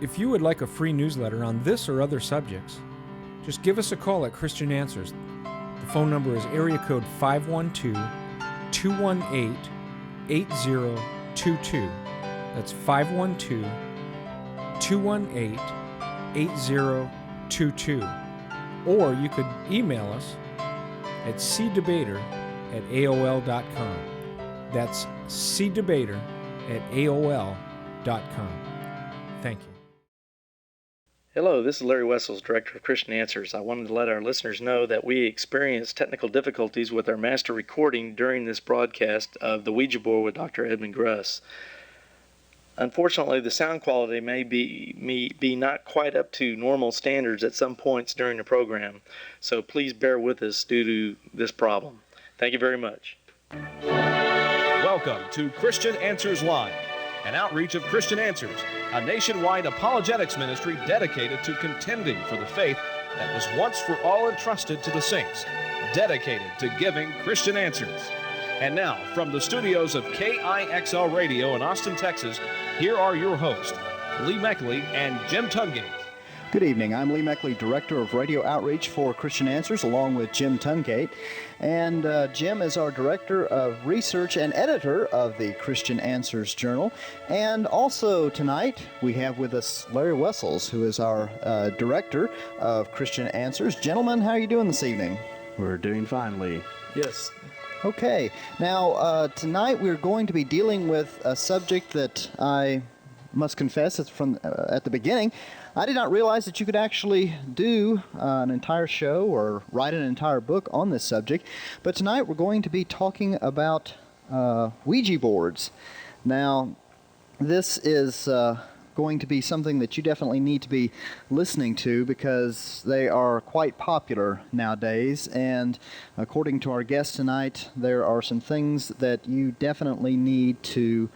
If you would like a free newsletter on this or other subjects, just give us a call at Christian Answers. The phone number is area code 512-218-8022. That's 512-218-8022. Or you could email us at cdebater@aol.com. That's cdebater@aol.com. Thank you. Hello, this is Larry Wessels, Director of Christian Answers. I wanted to let our listeners know that we experienced technical difficulties with our master recording during this broadcast of the Ouija board with Dr. Edmund Gruss. Unfortunately, the sound quality may be not quite up to normal standards at some points during the program, so please bear with us due to this problem. Thank you very much. Welcome to Christian Answers Live, an outreach of Christian Answers, a nationwide apologetics ministry dedicated to contending for the faith that was once for all entrusted to the saints, dedicated to giving Christian answers. And now, from the studios of KIXL Radio in Austin, Texas, here are your hosts, Lee Meckley and Jim Tungate. Good evening. I'm Lee Meckley, Director of Radio Outreach for Christian Answers, along with Jim Tungate. And Jim is our Director of Research and Editor of the Christian Answers Journal. And also tonight, we have with us Larry Wessels, who is our Director of Christian Answers. Gentlemen, how are you doing this evening? We're doing fine, Lee. Yes. Okay. Now, tonight we're going to be dealing with a subject that I must confess it's from at the beginning. I did not realize that you could actually do an entire show or write an entire book on this subject. But tonight we're going to be talking about Ouija boards. Now, this is going to be something that you definitely need to be listening to because they are quite popular nowadays. And according to our guest tonight, there are some things that you definitely need to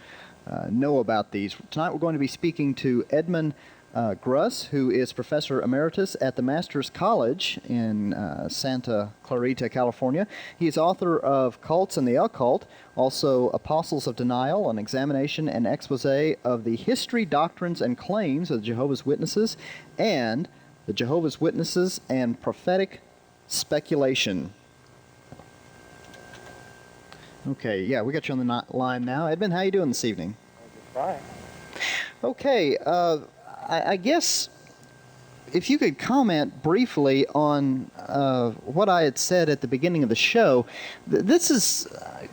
know about these. Tonight we're going to be speaking to Edmund Gruss, who is Professor Emeritus at the Master's College in Santa Clarita, California. He is author of Cults and the Occult, also Apostles of Denial, an examination and expose of the history, doctrines, and claims of the Jehovah's Witnesses, and the Jehovah's Witnesses and prophetic speculation. Okay, yeah, we got you on the line now. Edmund, how you doing this evening? Fine. Okay, I guess if you could comment briefly on what I had said at the beginning of the show. This is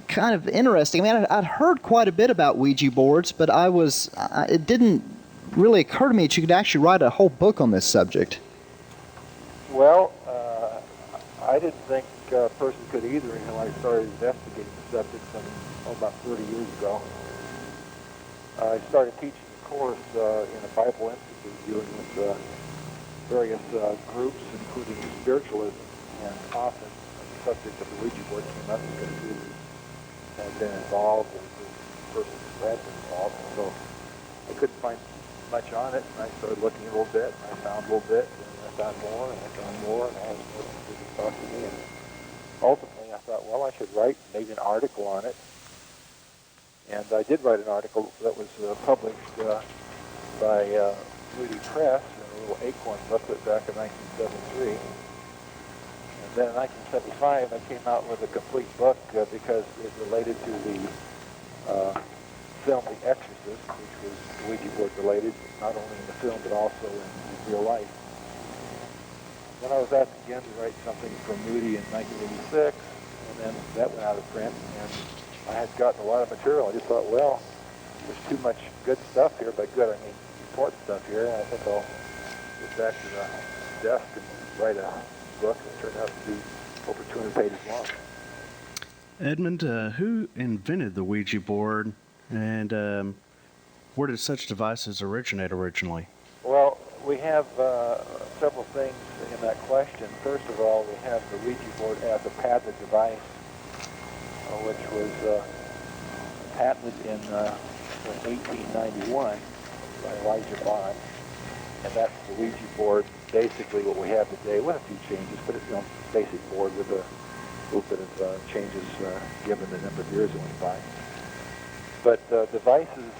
kind of interesting. I mean, I'd heard quite a bit about Ouija boards, but it didn't really occur to me that you could actually write a whole book on this subject. Well, I didn't think a person could either until I started investigating the subject about 30 years ago. I started teaching a course in a Bible Institute dealing with various groups, including spiritualism, and often the subject of the Ouija board came up because we had been involved and the person had been involved. And so I couldn't find much on it, and I started looking a little bit, and I found a little bit, and I found more, and I found more, and I had more people to talk to me. And ultimately, I thought, well, I should write maybe an article on it. And I did write an article that was published by Moody Press in a little Acorn booklet back in 1973. And then in 1975, I came out with a complete book because it related to the film The Exorcist, which was Ouija board related, not only in the film but also in real life. Then I was asked again to write something for Moody in 1986, and then that went out of print, and I had gotten a lot of material. I just thought, well, there's too much good stuff here. By good, I mean important stuff here. And I think I'll get back to the desk and write a book that turned out to be over 200 pages long. Edmund, who invented the Ouija board, and where did such devices originate originally? Well, we have several things in that question. First of all, we have the Ouija board as a patented device, which was patented in 1891 by Elijah Bond, and that's the Ouija board, basically what we have today, with a few changes, but it's basic board with a little bit of changes given the number of years it went by. But devices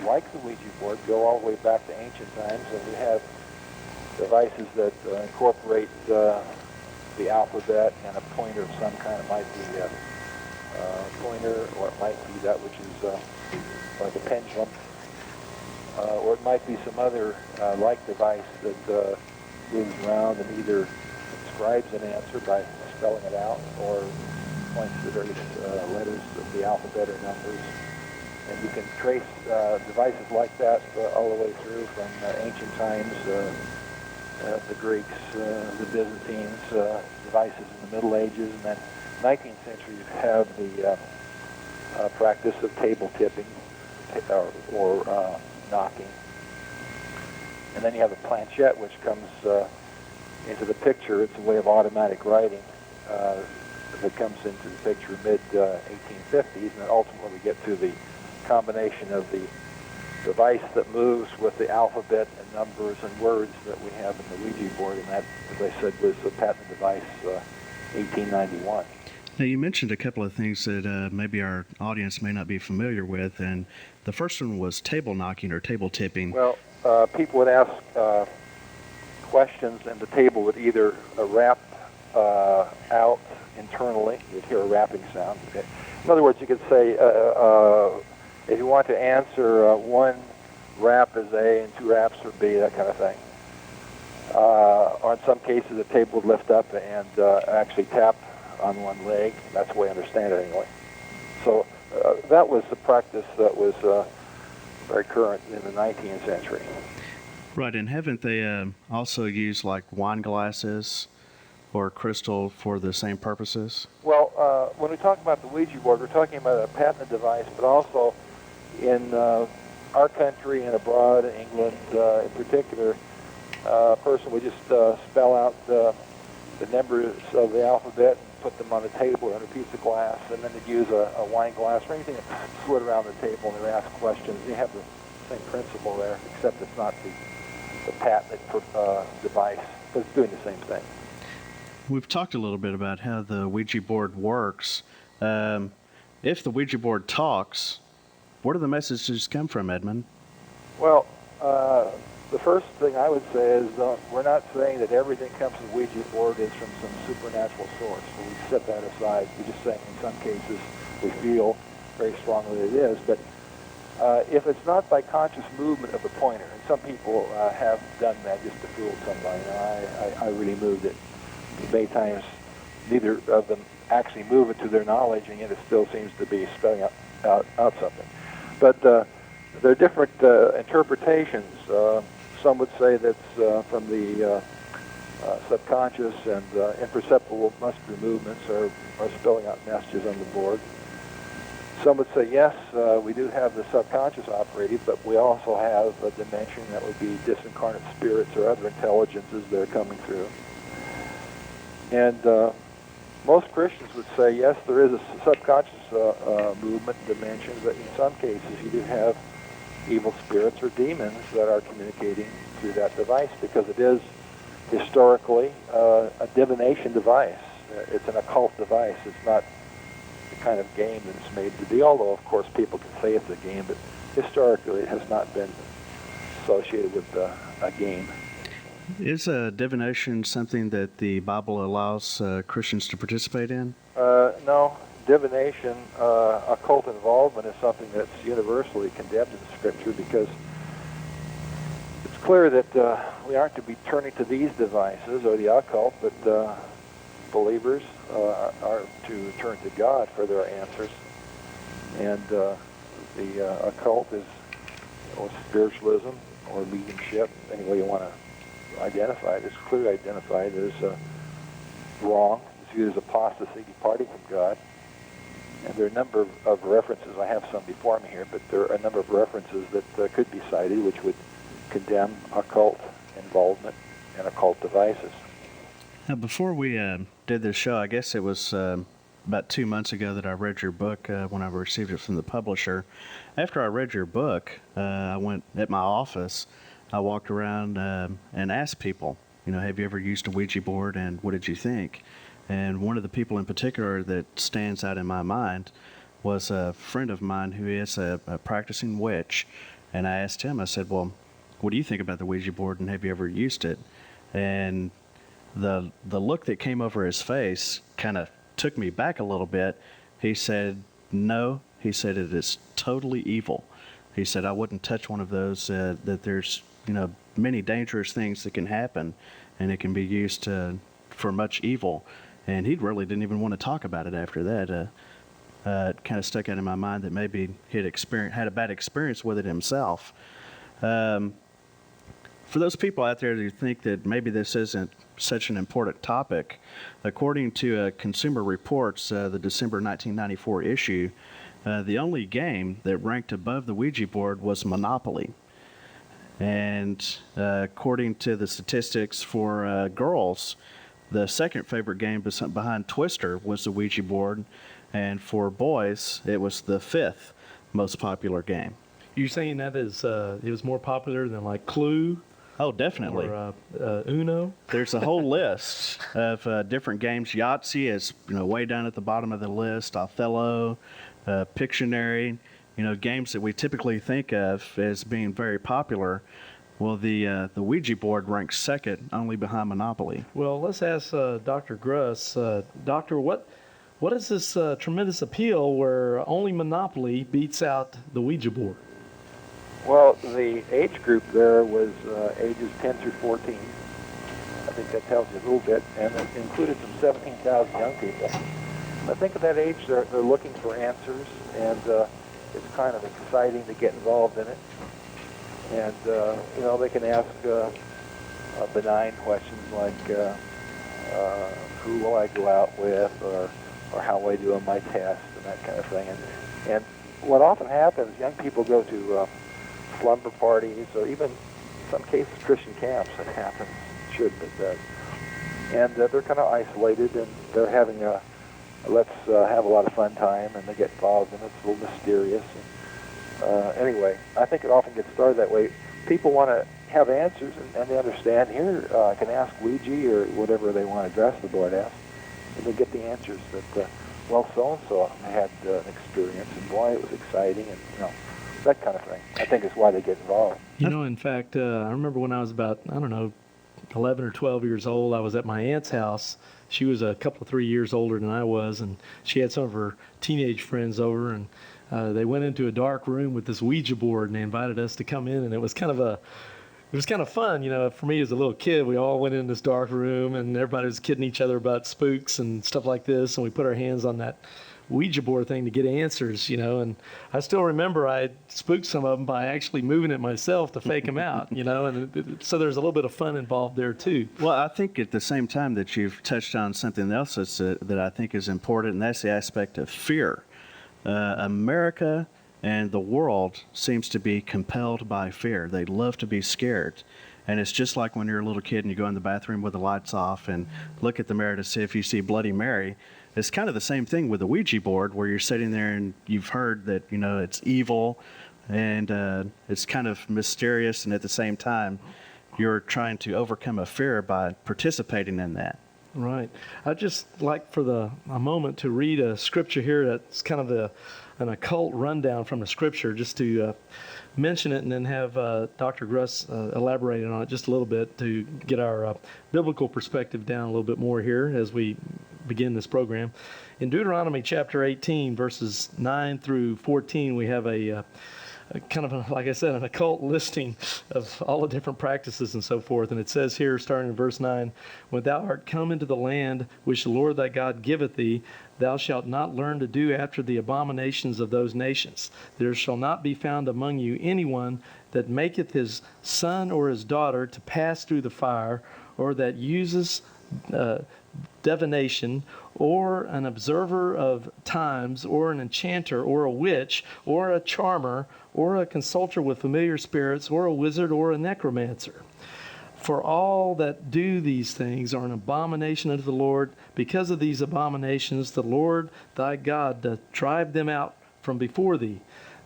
like the Ouija board, go all the way back to ancient times, and we have devices that incorporate the alphabet and a pointer of some kind. It might be a pointer, or it might be that which is like a pendulum, or it might be some other like device that moves around and either describes an answer by spelling it out or points to various letters of the alphabet or numbers. And you can trace devices like that all the way through from ancient times, the Greeks, the Byzantines, devices in the Middle Ages, and then 19th century you have the practice of table tipping or knocking. And then you have a planchette, which comes into the picture. It's a way of automatic writing that comes into the picture mid-1850s, and then ultimately we get to the combination of the device that moves with the alphabet and numbers and words that we have in the Ouija board, and that, as I said, was a patent device 1891. Now, you mentioned a couple of things that maybe our audience may not be familiar with, and the first one was table knocking or table tipping. Well, people would ask questions, and the table would either rap out internally. You'd hear a rapping sound. In other words, you could say, if you want to answer, one rap is A and two raps are B, that kind of thing. Or in some cases, the table would lift up and actually tap on one leg. That's the way I understand it anyway. So that was the practice that was very current in the 19th century. Right, and haven't they also used like wine glasses or crystal for the same purposes? Well, when we talk about the Ouija board, we're talking about a patented device, but also in our country and abroad, in England in particular, a person would just spell out the numbers of the alphabet and put them on the table on a piece of glass, and then they'd use a wine glass or anything that slid around the table, and they'd ask questions. You have the same principle there, except it's not the patented device, but it's doing the same thing. We've talked a little bit about how the Ouija board works. If the Ouija board talks, where do the messages come from, Edmund? Well, the first thing I would say is we're not saying that everything comes from the Ouija board is from some supernatural source. So we set that aside. We're just saying in some cases we feel very strongly that it is. But if it's not by conscious movement of the pointer, and some people have done that just to fool somebody. I really moved it. Many times neither of them actually move it to their knowledge, and yet it still seems to be spelling out something. But there are different interpretations. Some would say that's from the subconscious, and imperceptible muscular movements are spelling out messages on the board. Some would say, yes, we do have the subconscious operating, but we also have a dimension that would be disincarnate spirits or other intelligences that are coming through. And most Christians would say, yes, there is a subconscious movement dimension, but in some cases you do have evil spirits or demons that are communicating through that device, because it is historically a divination device. It's an occult device. It's not the kind of game that it's made to be, although, of course, people can say it's a game, but historically it has not been associated with a game. Is divination something that the Bible allows Christians to participate in? No. Divination, occult involvement is something that's universally condemned in the Scripture, because it's clear that we aren't to be turning to these devices or the occult, but believers are to turn to God for their answers. And the occult is spiritualism or mediumship, any way you want to identify it. It's clearly identified as wrong. It's viewed as apostasy, departing from God. And there are a number of references. I have some before me here, but there are a number of references that could be cited which would condemn occult involvement and occult devices. Now, before we did this show, I guess it was about 2 months ago that I read your book when I received it from the publisher. After I read your book, I went at my office. I walked around and asked people, have you ever used a Ouija board, and what did you think? And one of the people in particular that stands out in my mind was a friend of mine who is a practicing witch, And I asked him, I said, well, what do you think about the Ouija board, and have you ever used it? And the look that came over his face kind of took me back a little bit. He said, no. He said, it is totally evil. He said, I wouldn't touch one of those, that there's, many dangerous things that can happen, and it can be used for much evil. And he really didn't even want to talk about it after that. It kind of stuck out in my mind that maybe he'd had a bad experience with it himself. For those people out there who think that maybe this isn't such an important topic, according to Consumer Reports, the December 1994 issue, the only game that ranked above the Ouija board was Monopoly. And according to the statistics for girls, the second favorite game behind Twister was the Ouija board, and for boys, it was the fifth most popular game. You saying that is it was more popular than like Clue? Oh, definitely. Or Uno? There's a whole list of different games. Yahtzee is way down at the bottom of the list. Othello, Pictionary, games that we typically think of as being very popular. Well, the Ouija board ranks second, only behind Monopoly. Well, let's ask Dr. Gruss. Doctor, what is this tremendous appeal where only Monopoly beats out the Ouija board? Well, the age group there was ages 10 through 14. I think that tells you a little bit, and it included some 17,000 young people. I think at that age they're looking for answers, and it's kind of exciting to get involved in it. And they can ask benign questions like who will I go out with, or how will I do on my test, and that kind of thing. And what often happens, young people go to slumber parties, or even in some cases Christian camps. That happens, shouldn't, it does. And they're kind of isolated, and they're having let's have a lot of fun time, and they get involved in it. It's a little mysterious. Anyway, I think it often gets started that way. People want to have answers, and they understand, here, I can ask Ouija or whatever they want to address the board as, and they get the answers that, so-and-so had an experience, and boy, it was exciting, and, that kind of thing. I think is why they get involved. In fact, I remember when I was about, 11 or 12 years old, I was at my aunt's house. She was a couple, 3 years older than I was, and she had some of her teenage friends over, and they went into a dark room with this Ouija board, and they invited us to come in, and it was kind of fun, for me as a little kid. We all went in this dark room, and everybody was kidding each other about spooks and stuff like this, and we put our hands on that Ouija board thing to get answers, and I still remember I spooked some of them by actually moving it myself to fake them out, and so there's a little bit of fun involved there too. Well, I think at the same time that you've touched on something else that I think is important, and that's the aspect of fear. America and the world seems to be compelled by fear. They love to be scared. And it's just like when you're a little kid and you go in the bathroom with the lights off and look at the mirror to see if you see Bloody Mary. It's kind of the same thing with the Ouija board, where you're sitting there and you've heard that, it's evil and it's kind of mysterious, and at the same time, you're trying to overcome a fear by participating in that. Right. I'd just like for a moment to read a scripture here that's kind of an occult rundown from the scripture, just to mention it and then have Dr. Gruss elaborate on it just a little bit to get our biblical perspective down a little bit more here as we begin this program. In Deuteronomy chapter 18, verses 9 through 14, we have a kind of, like I said, an occult listing of all the different practices and so forth. And it says here, starting in verse 9, "When thou art come into the land which the Lord thy God giveth thee, thou shalt not learn to do after the abominations of those nations. There shall not be found among you anyone that maketh his son or his daughter to pass through the fire, or that uses divination, or an observer of times, or an enchanter, or a witch, or a charmer, or a consulter with familiar spirits, or a wizard, or a necromancer. For all that do these things are an abomination unto the Lord. Because of these abominations, the Lord thy God doth drive them out from before thee.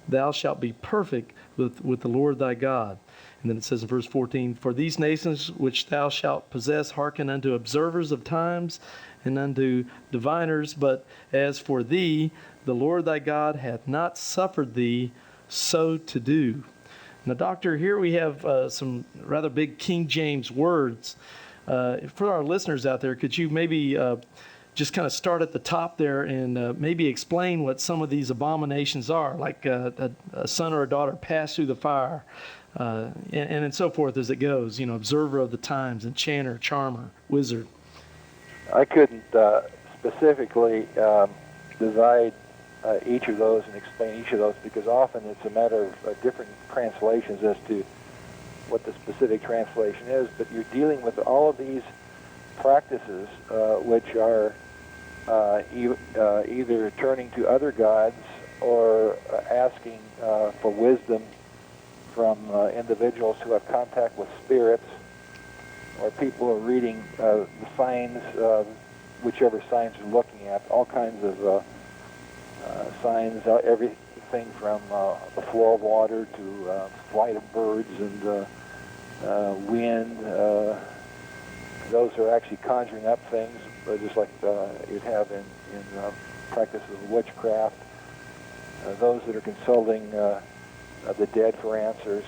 Thou shalt be perfect with the Lord thy God." And then it says in verse 14, "For these nations which thou shalt possess hearken unto observers of times and unto diviners, but as for thee, the Lord thy God hath not suffered thee so to do." Now, Doctor, here we have some rather big King James words. For our listeners out there, could you maybe just kind of start at the top there and maybe explain what some of these abominations are, like a son or a daughter pass through the fire, and so forth as it goes, observer of the times, enchanter, charmer, wizard. I couldn't specifically divide each of those and explain each of those, because often it's a matter of different translations as to what the specific translation is, but you're dealing with all of these practices which are either turning to other gods or asking for wisdom from individuals who have contact with spirits, or people who are reading the signs, whichever signs you're looking at, all kinds of signs, everything from the flow of water to flight of birds and wind. Those are actually conjuring up things, just like you'd have in practices of witchcraft. Those that are consulting the dead for answers.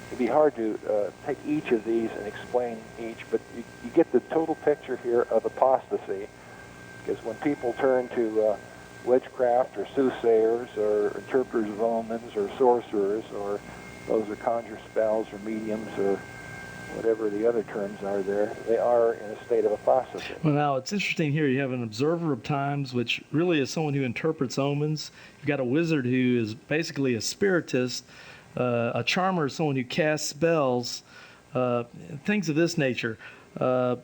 It'd be hard to take each of these and explain each, but you get the total picture here of apostasy, because when people turn to witchcraft or soothsayers or interpreters of omens or sorcerers, or those that conjure spells or mediums or whatever the other terms are there, they are in a state of apostasy. Well, now, it's interesting here. You have an observer of times, which really is someone who interprets omens. You've got a wizard who is basically a spiritist. A charmer is someone who casts spells, things of this nature. Do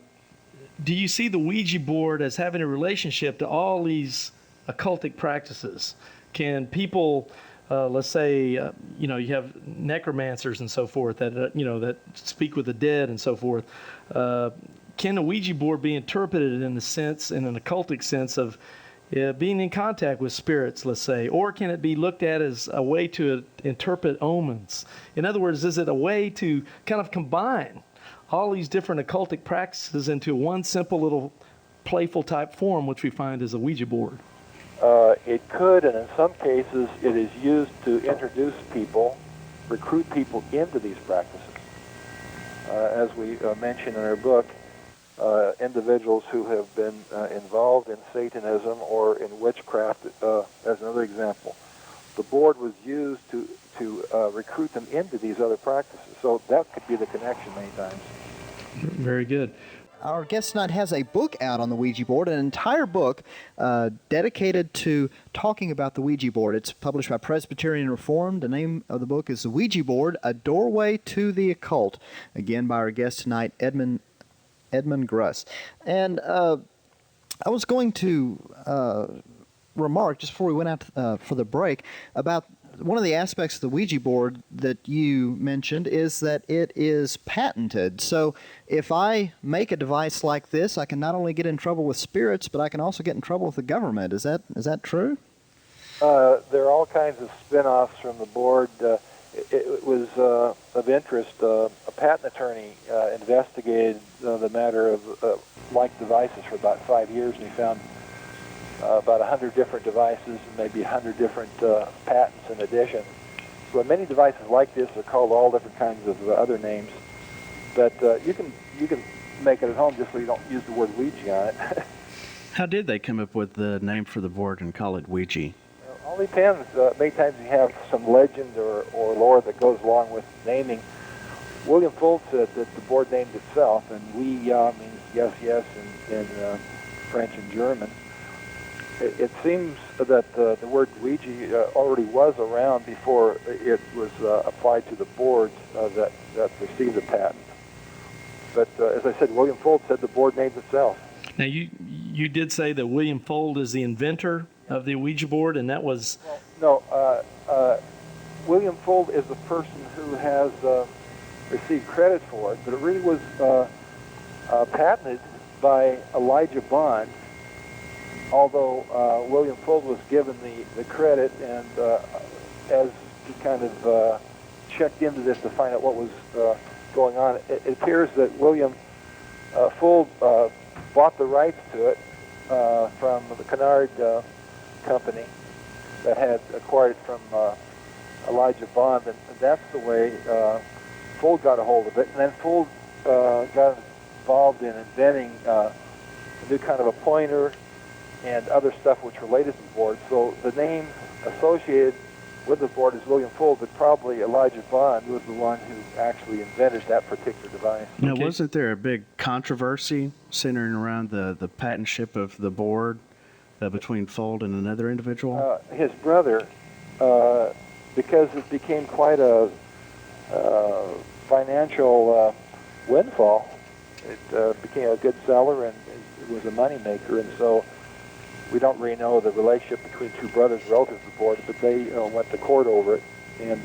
you see the Ouija board as having a relationship to all these occultic practices? Can people, let's say, you have necromancers and so forth that that speak with the dead and so forth. Can a Ouija board be interpreted in an occultic sense of being in contact with spirits, let's say, or can it be looked at as a way to interpret omens? In other words, is it a way to kind of combine all these different occultic practices into one simple little playful type form, which we find as a Ouija board? It could, and in some cases it is used to introduce people, recruit people into these practices. As we mentioned in our book, individuals who have been involved in Satanism or in witchcraft, as another example. The board was used to recruit them into these other practices. So that could be the connection many times. Very good. Our guest tonight has a book out on the Ouija board, an entire book dedicated to talking about the Ouija board. It's published by Presbyterian Reformed. The name of the book is The Ouija Board, A Doorway to the Occult. Again, by our guest tonight, Edmund Gruss. And I was going to remark, just before we went out for the break, about one of the aspects of the Ouija board that you mentioned is that it is patented. So if I make a device like this, I can not only get in trouble with spirits, but I can also get in trouble with the government. Is that true? There are all kinds of spin-offs from the board. It was of interest. A patent attorney investigated the matter of like devices for about 5 years, and he found about 100 different devices and maybe 100 different patents in addition. So many devices like this are called all different kinds of other names, but you can make it at home just so you don't use the word Ouija on it. How did they come up with the name for the board and call it Ouija? All depends. Many times you have some legend or lore that goes along with naming. William Fuld said that the board named itself, and Ouija means yes, yes in French and German. It seems that the word Ouija already was around before it was applied to the boards that received the patent. But as I said, William Fuld said the board named itself. Now, you did say that William Fuld is the inventor of the Ouija board, and that was... No, William Fuld is the person who has received credit for it, but it really was patented by Elijah Bond, although William Fuld was given the credit, and as he kind of checked into this to find out what was going on, it appears that William Fuld bought the rights to it from the Kennard Company that had acquired it from Elijah Bond, and that's the way Fuld got a hold of it. And then Fuld got involved in inventing a new kind of a pointer and other stuff which related to the board. So the name associated with the board is William Fuld, but probably Elijah Bond was the one who actually invented that particular device. Now, wasn't there a big controversy centering around the patentship of the board between Fuld and another individual? His brother, because it became quite a financial windfall, it became a good seller and it was a moneymaker, and so we don't really know the relationship between two brothers relative to the board, but they went to court over it, and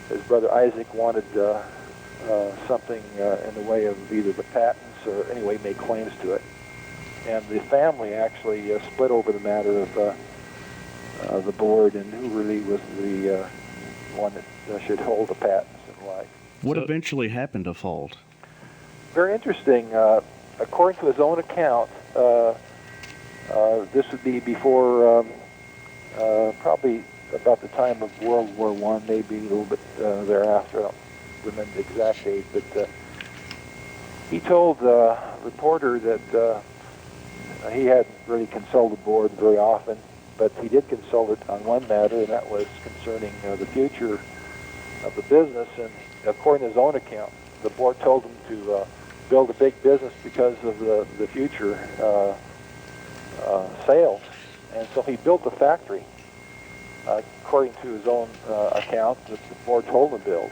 his brother Isaac wanted something in the way of either the patents or anyway made claims to it. And the family actually split over the matter of the board and who really was the one that should hold the patents and like. What eventually happened to Fuld? Very interesting. According to his own account, this would be before, probably about the time of World War I, maybe a little bit thereafter. I don't remember the exact date, but he told the reporter that he hadn't really consulted the board very often, but he did consult it on one matter, and that was concerning the future of the business. And according to his own account, the board told him to build a big business because of the future sales. And so he built a factory, according to his own account, that the board told him to build.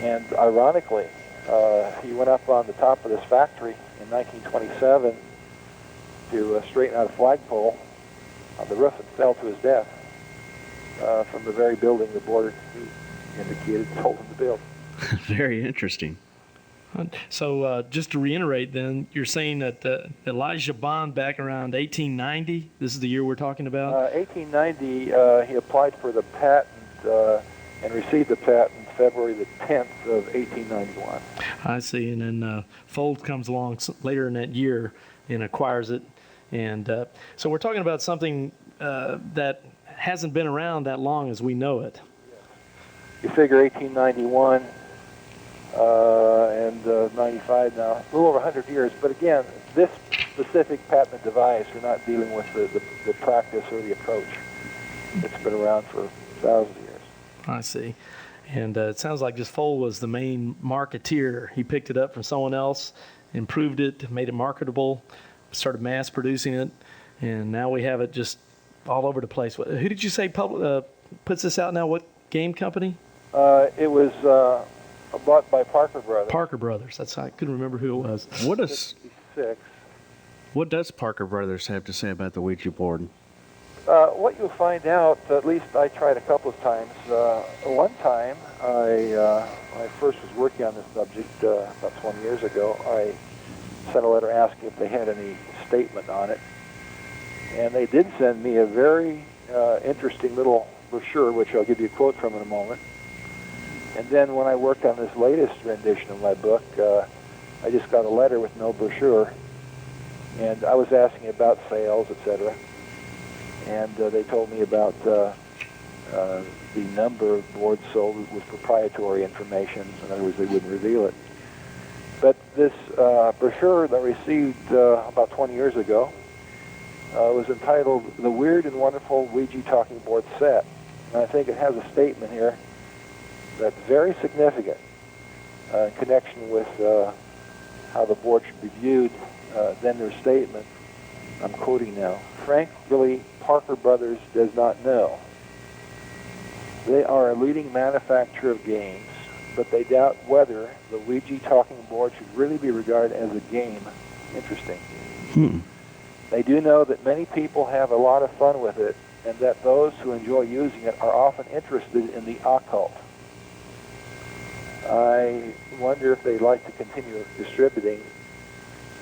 And ironically, he went up on the top of this factory in 1927 to straighten out a flagpole on the roof and fell to his death from the very building the board indicated told him to build. Very interesting. So just to reiterate then, you're saying that Elijah Bond back around 1890, this is the year we're talking about? 1890, he applied for the patent and received the patent February the 10th of 1891. I see, and then Fuld comes along later in that year and acquires it. And so we're talking about something that hasn't been around that long as we know it. You figure 1891 and 95 now, a little over 100 years. But again, this specific patented device, we're not dealing with the practice or the approach. It's been around for thousands of years. I see. And it sounds like just Fuld was the main marketeer. He picked it up from someone else, improved it, made it marketable, started mass producing it, and now we have it just all over the place. Who did you say puts this out now? What game company? It was bought by Parker Brothers. Parker Brothers. That's I couldn't remember who it was. What does Parker Brothers have to say about the Ouija board? What you'll find out, at least I tried a couple of times. One time, when I first was working on this subject about 20 years ago, I sent a letter asking if they had any statement on it. And they did send me a very interesting little brochure, which I'll give you a quote from in a moment. And then when I worked on this latest rendition of my book, I just got a letter with no brochure. And I was asking about sales, etc. And they told me about the number of boards sold with proprietary information. In other words, they wouldn't reveal it. But this brochure that I received about 20 years ago was entitled The Weird and Wonderful Ouija Talking Board Set. And I think it has a statement here that's very significant in connection with how the board should be viewed. Then their statement, I'm quoting now, frankly, Parker Brothers does not know. They are a leading manufacturer of games, but they doubt whether the Ouija talking board should really be regarded as a game. Interesting. They do know that many people have a lot of fun with it, and that those who enjoy using it are often interested in the occult. I wonder if they'd like to continue distributing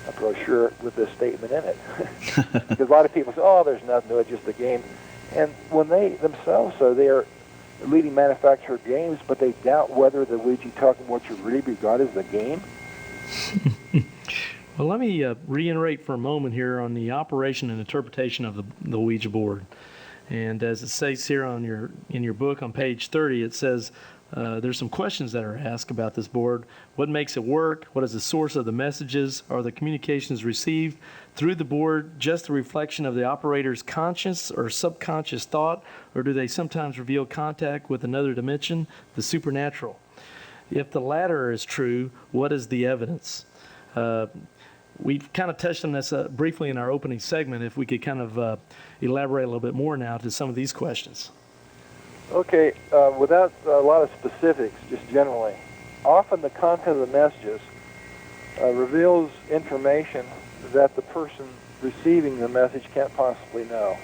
a brochure with this statement in it. Because a lot of people say, oh, there's nothing to it, just a game. And when they themselves say they are a leading manufacturer of games, but they doubt whether the Ouija talking board should really be regarded as a game. Well, let me reiterate for a moment here on the operation and interpretation of the Ouija board. And as it says here in your book on page 30, it says there's some questions that are asked about this board. What makes it work? What is the source of the messages? Are the communications received through the board just a reflection of the operator's conscious or subconscious thought, or do they sometimes reveal contact with another dimension, the supernatural? If the latter is true, what is the evidence? We've kind of touched on this briefly in our opening segment. If we could kind of elaborate a little bit more now to some of these questions. Okay, without a lot of specifics, just generally, often the content of the messages reveals information that the person receiving the message can't possibly know.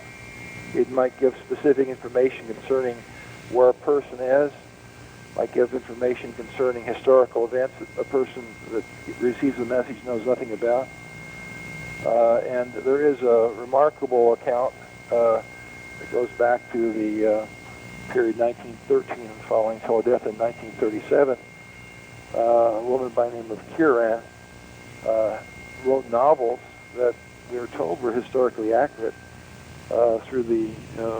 It might give specific information concerning where a person is, might give information concerning historical events that a person that receives the message knows nothing about. And there is a remarkable account that goes back to the period 1913 and following till her death in 1937. A woman by the name of Curran wrote novels that we were told were historically accurate through the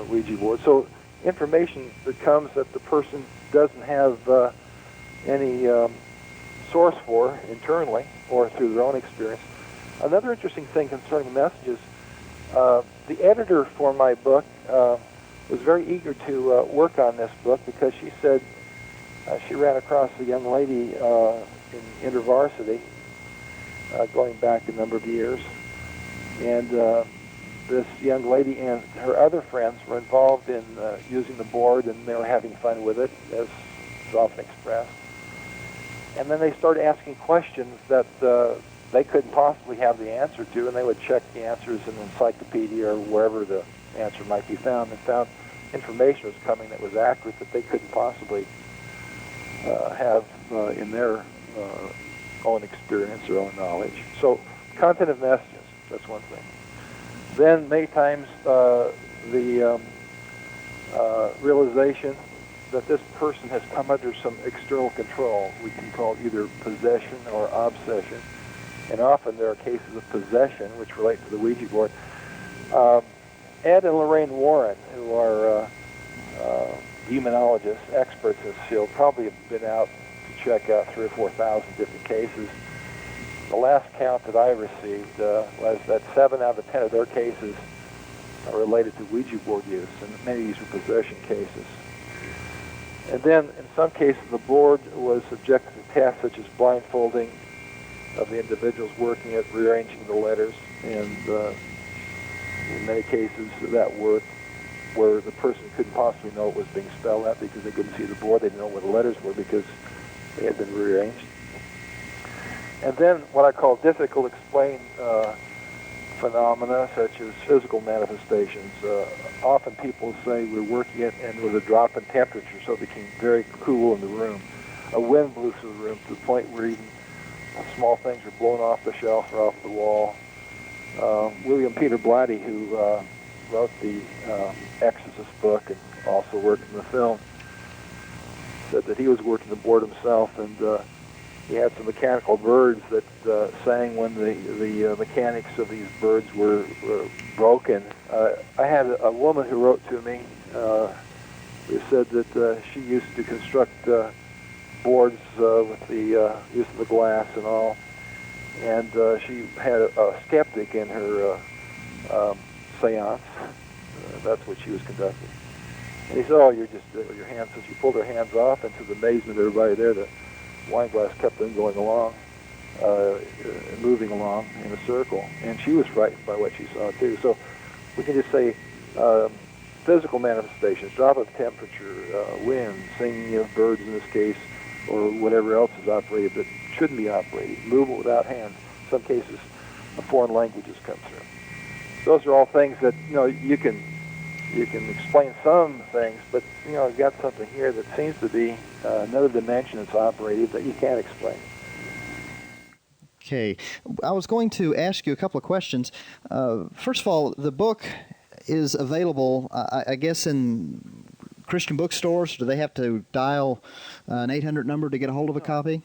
Ouija board. So information that comes that the person doesn't have any source for internally or through their own experience. Another interesting thing concerning messages, the editor for my book was very eager to work on this book because she said she ran across a young lady in InterVarsity going back a number of years, and this young lady and her other friends were involved in using the board, and they were having fun with it, as is often expressed. And then they started asking questions that they couldn't possibly have the answer to, and they would check the answers in an encyclopedia or wherever the answer might be found, and found information was coming that was accurate that they couldn't possibly have in their own experience or own knowledge. So content of messages, that's one thing. Then many times the realization that this person has come under some external control. We can call it either possession or obsession. And often there are cases of possession which relate to the Ouija board. Ed and Lorraine Warren, who are demonologists, experts in this field, probably have been out to check out 3,000 or 4,000 different cases. The last count that I received was that 7 out of 10 of their cases are related to Ouija board use, and many of these were possession cases. And then, in some cases, the board was subjected to tasks such as blindfolding of the individuals working it, rearranging the letters, and in many cases that worked where the person couldn't possibly know what was being spelled out because they couldn't see the board. They didn't know where the letters were because they had been rearranged. And then what I call difficult to explain phenomena such as physical manifestations. Often people say we're working it and with a drop in temperature, so it became very cool in the room. A wind blew through the room to the point where even small things were blown off the shelf or off the wall. William Peter Blatty, who wrote the Exorcist book and also worked in the film, said that he was working the board himself, and he had some mechanical birds that sang when the mechanics of these birds were broken. I had a woman who wrote to me who said that she used to construct boards with the use of the glass and all, and she had a skeptic in her seance. That's what she was conducting. And he said, "Oh, you're just with your hands." So she pulled her hands off, and to the amazement of everybody there, the wine glass kept on going along, moving along in a circle. And she was frightened by what she saw, too. So we can just say physical manifestations, drop of temperature, wind, singing of birds in this case, or whatever else is operated that shouldn't be operated, movement without hands. In some cases, foreign languages come through. Those are all things that, you can explain some things, but, you've got something here that seems to be another dimension that's operated that you can't explain. Okay. I was going to ask you a couple of questions. First of all, the book is available, I guess, in Christian bookstores. Do they have to dial an 800 number to get a hold of a copy?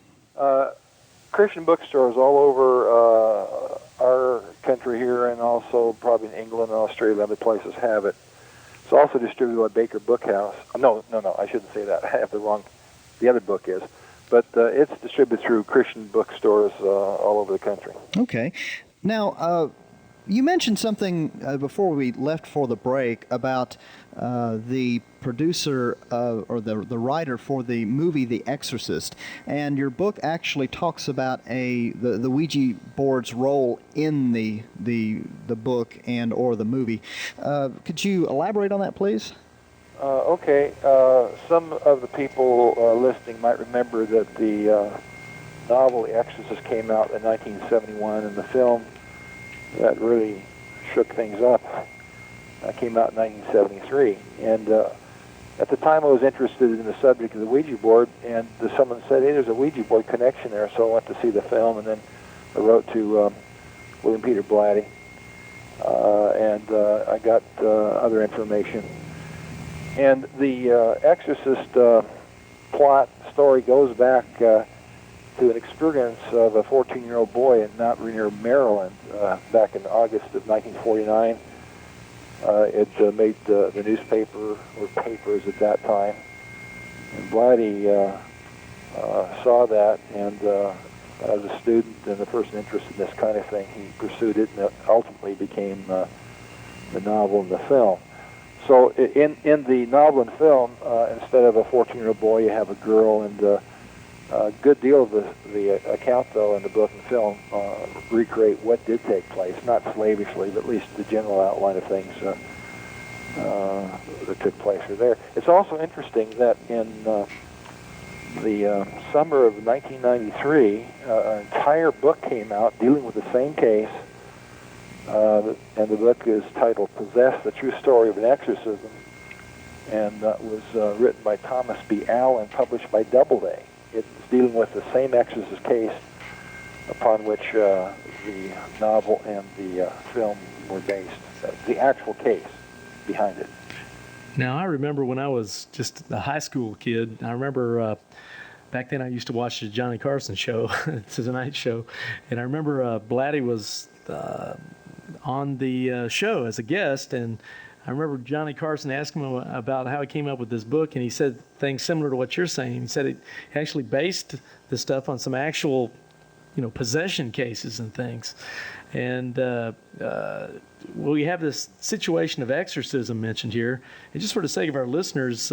Christian bookstores all over our country here, and also probably in England and Australia and other places have it. It's also distributed by Baker Bookhouse. No, I shouldn't say that. I have the wrong. The other book is. But it's distributed through Christian bookstores all over the country. Okay. Now, you mentioned something before we left for the break about the producer or the writer for the movie The Exorcist, and your book actually talks about the Ouija board's role in the book and or the movie. Could you elaborate on that, please? Okay. Some of the people listening might remember that the novel The Exorcist came out in 1971, and the film that really shook things up came out in 1973. And at the time I was interested in the subject of the Ouija board, and someone said, hey, there's a Ouija board connection there, so I went to see the film, and then I wrote to William Peter Blatty, and I got other information. And the Exorcist plot story goes back to an experience of a 14-year-old boy in Mount Rainier, Maryland, back in August of 1949. It made the newspaper, or papers at that time. And Blatty saw that, and as a student and a person interested in this kind of thing, he pursued it, and it ultimately became the novel and the film. So in the novel and film, instead of a 14-year-old boy, you have a girl, and a good deal of the account, though, in the book and film recreate what did take place, not slavishly, but at least the general outline of things that took place are there. It's also interesting that in the summer of 1993, an entire book came out dealing with the same case, and the book is titled Possessed, The True Story of an Exorcism, and was written by Thomas B. Allen, published by Doubleday. It's dealing with the same exorcist case upon which the novel and the film were based, the actual case behind it. Now, I remember when I was just a high school kid, I remember back then I used to watch the Johnny Carson show, it's a night show, and I remember Blatty was on the show as a guest, and I remember Johnny Carson asking him about how he came up with this book, and he said things similar to what you're saying. He said he actually based the stuff on some actual, possession cases and things. And we have this situation of exorcism mentioned here. And just for the sake of our listeners,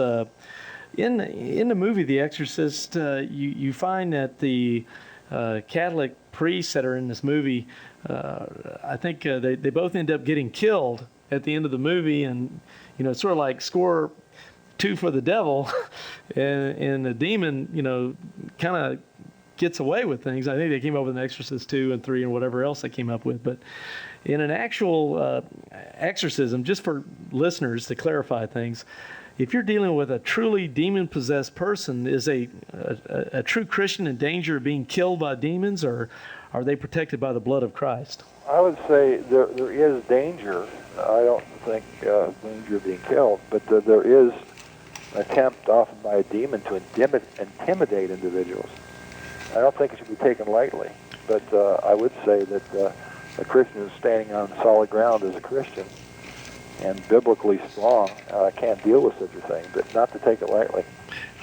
in the movie The Exorcist, you find that the Catholic priests that are in this movie, I think they both end up getting killed at the end of the movie, and it's sort of like score 2 for the devil, and the demon kind of gets away with things. I think they came up with an Exorcist 2 and 3 and whatever else they came up with, but in an actual exorcism, just for listeners to clarify things, if you're dealing with a truly demon-possessed person, is a true Christian in danger of being killed by demons, or are they protected by the blood of Christ? I would say there is danger. I don't think danger of being killed, but there is an attempt often by a demon to intimidate individuals. I don't think it should be taken lightly, but I would say that a Christian who's standing on solid ground as a Christian and biblically strong can't deal with such a thing, but not to take it lightly.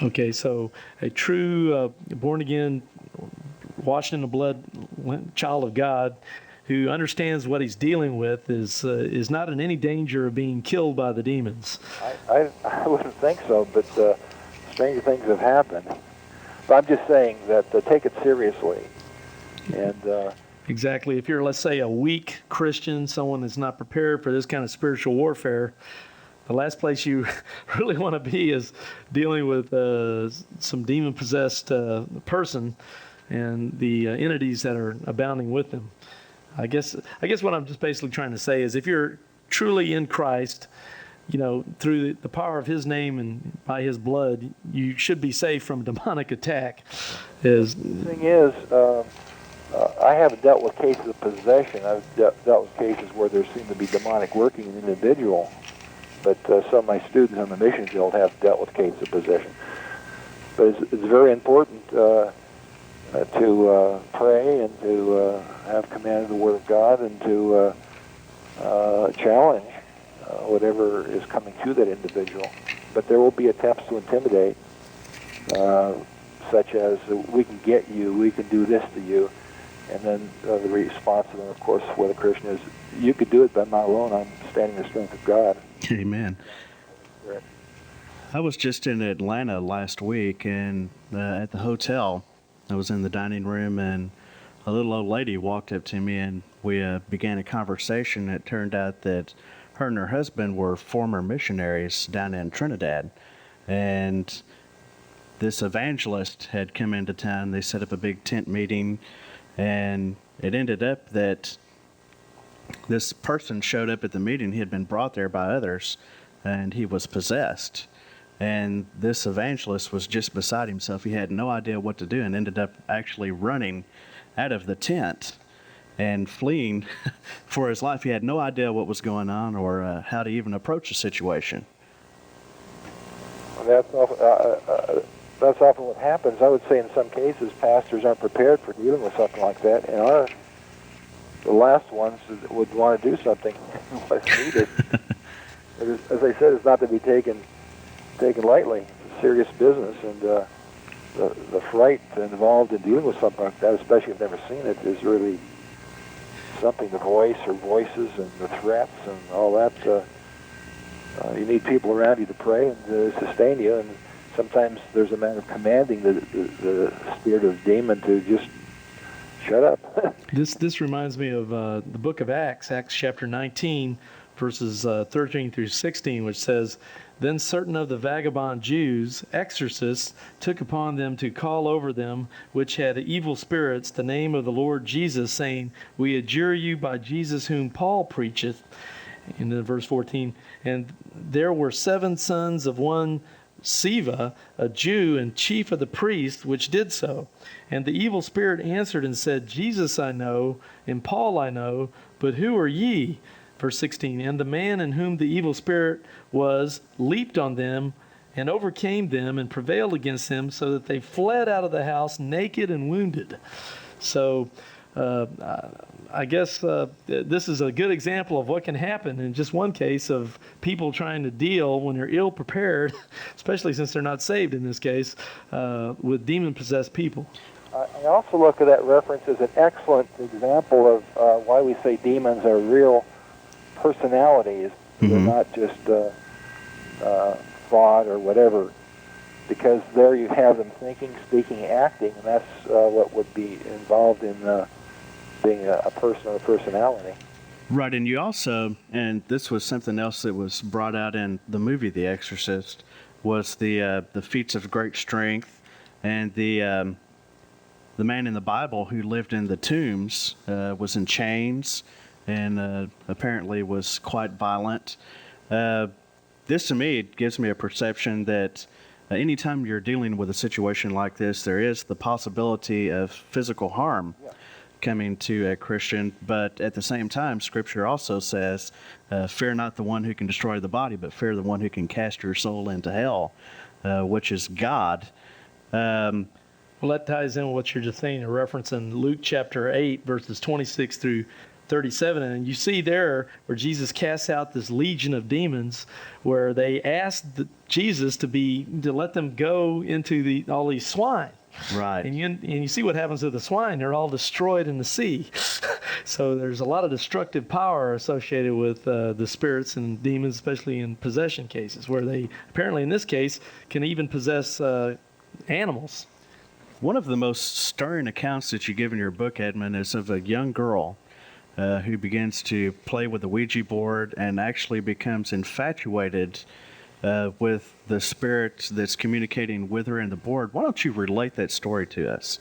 Okay, so a true born-again, washed in the blood child of God who understands what he's dealing with is not in any danger of being killed by the demons. I wouldn't think so, but stranger things have happened. But I'm just saying that take it seriously. And exactly. If you're, let's say, a weak Christian, someone that's not prepared for this kind of spiritual warfare, the last place you really want to be is dealing with some demon-possessed person and the entities that are abounding with them. I guess what I'm just basically trying to say is if you're truly in Christ, through the power of His name and by His blood, you should be safe from demonic attack. The thing is, I haven't dealt with cases of possession. I've dealt with cases where there seemed to be demonic working in an individual, but some of my students on the mission field have dealt with cases of possession. But it's very important to pray and to have command of the Word of God and to challenge whatever is coming to that individual. But there will be attempts to intimidate, such as, we can get you, we can do this to you. And then the response to them, of course, for the Christian is, you could do it, but I'm not alone. I'm standing in the strength of God. Amen. Right. I was just in Atlanta last week, and at the hotel, I was in the dining room, and a little old lady walked up to me, and we began a conversation. It turned out that her and her husband were former missionaries down in Trinidad, and this evangelist had come into town. They set up a big tent meeting, and it ended up that this person showed up at the meeting. He had been brought there by others, and he was possessed. And this evangelist was just beside himself. He had no idea what to do and ended up actually running out of the tent and fleeing for his life. He had no idea what was going on or how to even approach the situation. That's often what happens. I would say in some cases pastors aren't prepared for dealing with something like that, and the last ones would want to do something what's needed. As I said, it's not to be taken lightly. It's a serious business, and the fright involved in dealing with something like that, especially if you've never seen it, is really something. The voice or voices and the threats and all that. You need people around you to pray and to sustain you, and sometimes there's a matter of commanding the spirit of demon to just shut up. This reminds me of the book of Acts chapter 19, verses 13 through 16, which says, "Then certain of the vagabond Jews, exorcists, took upon them to call over them which had evil spirits the name of the Lord Jesus, saying, We adjure you by Jesus whom Paul preacheth." And then verse 14, "And there were 7 sons of one Siva, a Jew and chief of the priests, which did so. And the evil spirit answered and said, Jesus I know, and Paul I know, but who are ye?" Verse 16, "And the man in whom the evil spirit was leaped on them and overcame them and prevailed against them, so that they fled out of the house naked and wounded." So I guess this is a good example of what can happen in just one case of people trying to deal when they're ill prepared, especially since they're not saved in this case, with demon-possessed people. I also look at that reference as an excellent example of why we say demons are real personalities. Mm-hmm. They're not just thought or whatever, because there you have them thinking, speaking, acting, and that's what would be involved in being a person or a personality. Right, and you also, and this was something else that was brought out in the movie The Exorcist, was the feats of great strength, and the man in the Bible who lived in the tombs was in chains and apparently was quite violent. This to me gives me a perception that anytime you're dealing with a situation like this, there is the possibility of physical harm coming to a Christian, but at the same time, Scripture also says, fear not the one who can destroy the body, but fear the one who can cast your soul into hell, which is God. Well, that ties in with what you're just saying, a reference in Luke chapter 8, verses 26 through 37, and you see there where Jesus casts out this legion of demons, where they asked Jesus to let them go into all these swine. Right. And you see what happens to the swine. They're all destroyed in the sea. So there's a lot of destructive power associated with the spirits and demons, especially in possession cases, where they apparently in this case can even possess animals. One of the most stirring accounts that you give in your book, Edmund, is of a young girl who begins to play with the Ouija board and actually becomes infatuated with the spirit that's communicating with her in the board. Why don't you relate that story to us?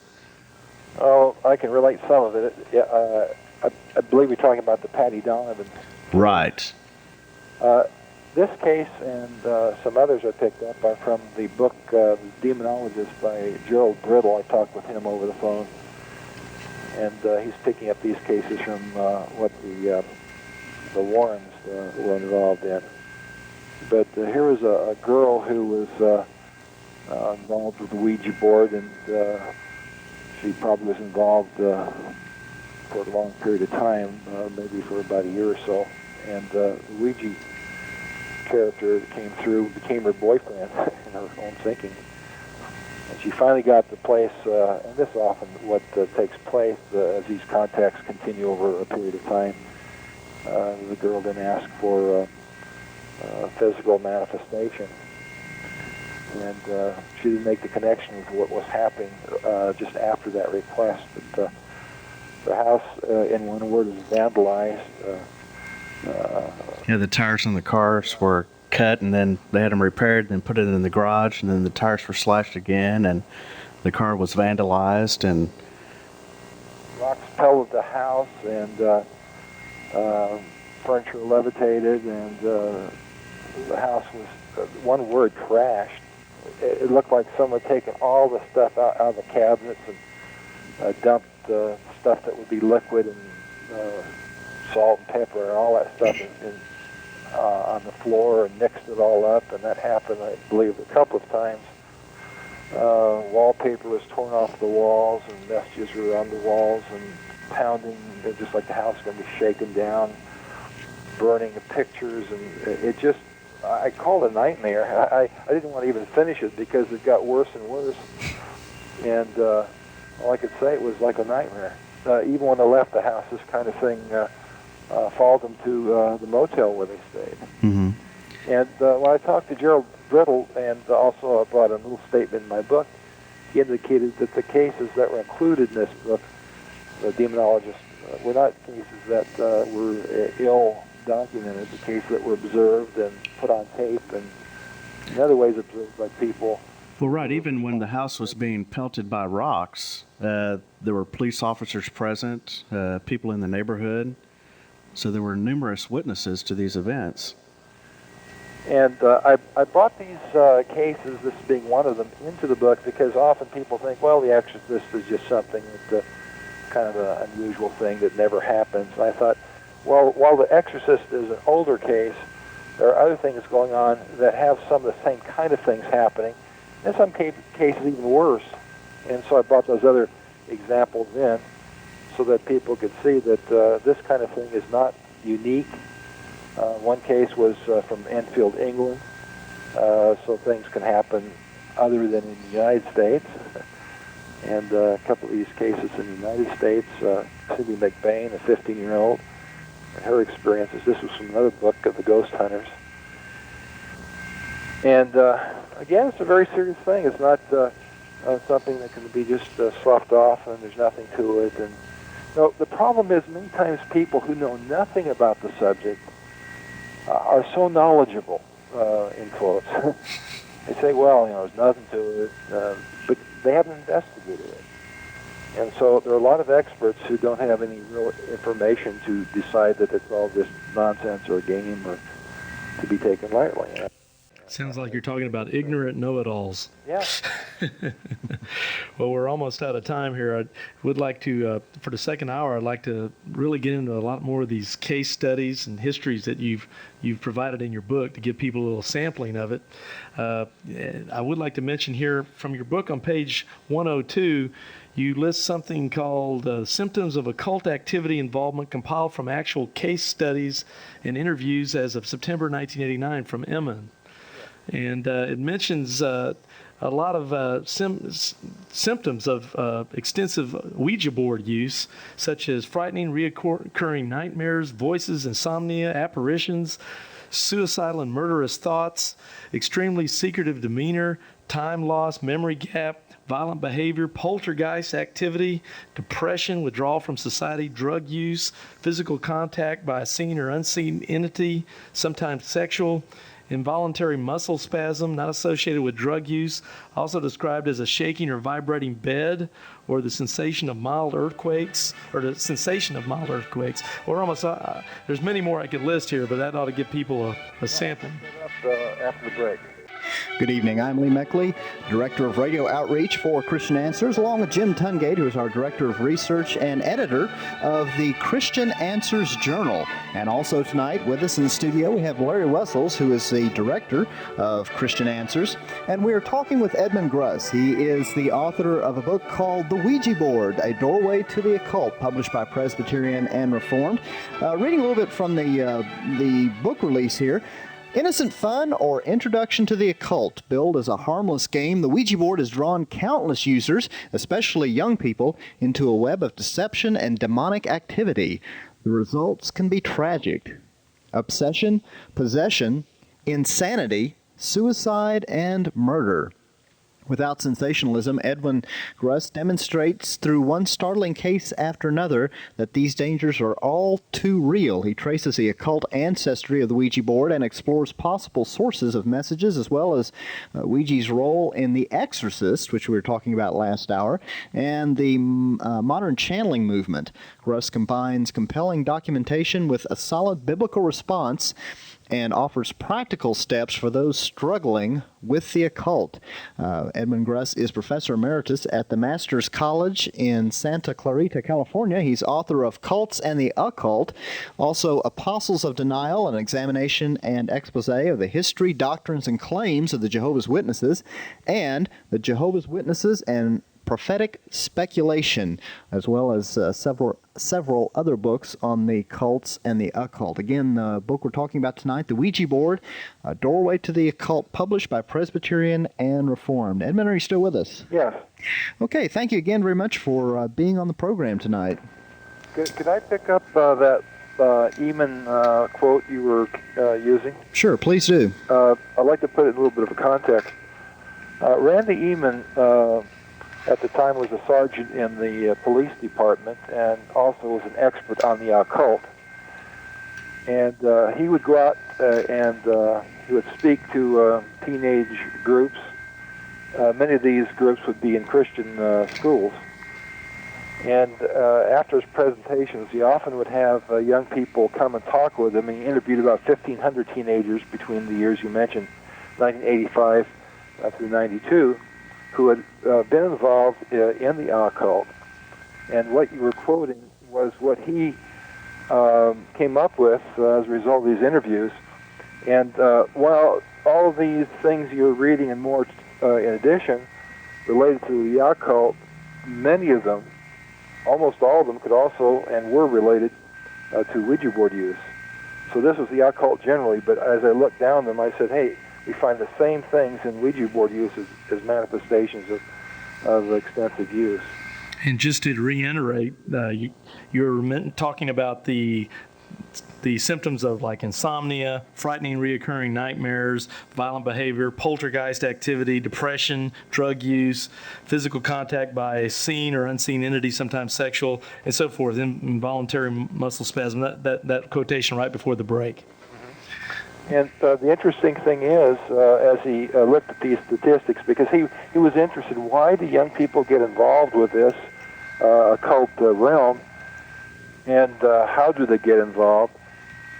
Oh, I can relate some of it. Yeah, I believe you're talking about the Patty Donovan. Right. This case and some others I picked up are from the book The Demonologist by Gerald Brittle. I talked with him over the phone. And he's picking up these cases from what the Warrens were involved in. But here was a girl who was involved with the Ouija board, and she probably was involved for a long period of time, maybe for about a year or so. And the Ouija character that came through became her boyfriend in her own thinking. And she finally got the place, and this is often what takes place as these contacts continue over a period of time. The girl didn't ask for physical manifestation, and she didn't make the connection with what was happening just after that request. But the house, in one word, is vandalized. Yeah, the tires on the cars were cut, and then they had them repaired, and then put it in the garage, and then the tires were slashed again, and the car was vandalized, and rocks pelted the house, and furniture levitated, and the house was, one word, trashed. It looked like someone had taken all the stuff out of the cabinets and dumped stuff that would be liquid and salt and pepper and all that stuff on the floor and mixed it all up, and that happened, I believe, a couple of times. Wallpaper was torn off the walls, and messages were on the walls, and pounding, just like the house was going to be shaken down, burning the pictures, and it just, I called it a nightmare. I didn't want to even finish it because it got worse and worse, and all I could say, it was like a nightmare. Even when I left the house, this kind of thing followed them to the motel where they stayed. mm-hmm. And when I talked to Gerald Brittle, and also I brought a little statement in my book, he indicated that the cases that were included in this book, the demonologists, were not cases that were ill-documented, the cases that were observed and put on tape and in other ways observed by people. Well, right. Even when the house was being pelted by rocks, there were police officers present, people in the neighborhood. So there were numerous witnesses to these events. And I brought these cases, this being one of them, into the book because often people think, well, The Exorcist is just something that kind of an unusual thing that never happens. And I thought, well, while The Exorcist is an older case, there are other things going on that have some of the same kind of things happening. In some cases, even worse. And so I brought those other examples in so that people could see that this kind of thing is not unique. One case was from Enfield, England, so things can happen other than in the United States. And a couple of these cases in the United States, Cindy McBain, a 15-year-old, her experiences. This was from another book of the Ghost Hunters. And again, it's a very serious thing. It's not something that can be just sloughed off and there's nothing to it. And the problem is many times people who know nothing about the subject are so knowledgeable, in quotes. They say, well, there's nothing to it, but they haven't investigated it. And so there are a lot of experts who don't have any real information to decide that it's all just nonsense or a game or to be taken lightly. Sounds like you're talking about ignorant know-it-alls. Yeah. Well, we're almost out of time here. I would like to, for the second hour, I'd like to really get into a lot more of these case studies and histories that you've provided in your book to give people a little sampling of it. I would like to mention here from your book on page 102, you list something called Symptoms of Occult Activity Involvement compiled from actual case studies and interviews as of September 1989 from Emmon. And it mentions a lot of symptoms of extensive Ouija board use, such as frightening, reoccurring nightmares, voices, insomnia, apparitions, suicidal and murderous thoughts, extremely secretive demeanor, time loss, memory gap, violent behavior, poltergeist activity, depression, withdrawal from society, drug use, physical contact by a seen or unseen entity, sometimes sexual, involuntary muscle spasm not associated with drug use, also described as a shaking or vibrating bed, or the sensation of mild earthquakes, or almost, there's many more I could list here, but that ought to give people a sampling. After the break. Good evening. I'm Lee Meckley, Director of Radio Outreach for Christian Answers, along with Jim Tungate, who is our Director of Research and Editor of the Christian Answers Journal. And also tonight with us in the studio, we have Larry Wessels, who is the Director of Christian Answers. And we are talking with Edmund Gruss. He is the author of a book called The Ouija Board, A Doorway to the Occult, published by Presbyterian and Reformed. Reading a little bit from the book release here, Innocent fun or introduction to the occult? Billed as a harmless game, the Ouija board has drawn countless users, especially young people, into a web of deception and demonic activity. The results can be tragic. Obsession, possession, insanity, suicide, and murder. Without sensationalism, Edwin Gruss demonstrates through one startling case after another that these dangers are all too real. He traces the occult ancestry of the Ouija board and explores possible sources of messages, as well as Ouija's role in The Exorcist, which we were talking about last hour, and the modern channeling movement. Gruss combines compelling documentation with a solid biblical response and offers practical steps for those struggling with the occult. Edmund Gruss is Professor Emeritus at the Master's College in Santa Clarita, California. He's author of Cults and the Occult, also Apostles of Denial, an examination and expose of the history, doctrines, and claims of the Jehovah's Witnesses, and the Jehovah's Witnesses and Prophetic Speculation, as well as several other books on the cults and the occult. Again, the book we're talking about tonight, The Ouija Board, A Doorway to the Occult, published by Presbyterian and Reformed. Edmund, are you still with us? Yes. Okay, thank you again very much for being on the program tonight. Could I pick up that Eamon quote you were using? Sure, please do. I'd like to put it in a little bit of a context. Randy Eamon at the time was a sergeant in the police department and also was an expert on the occult. And he would go out and he would speak to teenage groups. Many of these groups would be in Christian schools. And after his presentations, he often would have young people come and talk with him. And he interviewed about 1,500 teenagers between the years you mentioned, 1985 through 92. Who had been involved in the occult. And what you were quoting was what he came up with as a result of these interviews. And while all of these things you're reading and more in addition related to the occult, many of them, almost all of them, could also and were related to Ouija board use. So this was the occult generally, but as I looked down them, I said, hey, we find the same things in Ouija board use as manifestations of extensive use. And just to reiterate, you're talking about the symptoms of like insomnia, frightening reoccurring nightmares, violent behavior, poltergeist activity, depression, drug use, physical contact by a seen or unseen entity, sometimes sexual, and so forth, involuntary muscle spasm, that quotation right before the break. And the interesting thing is, as he looked at these statistics, because he was interested, why do young people get involved with this occult realm, and how do they get involved?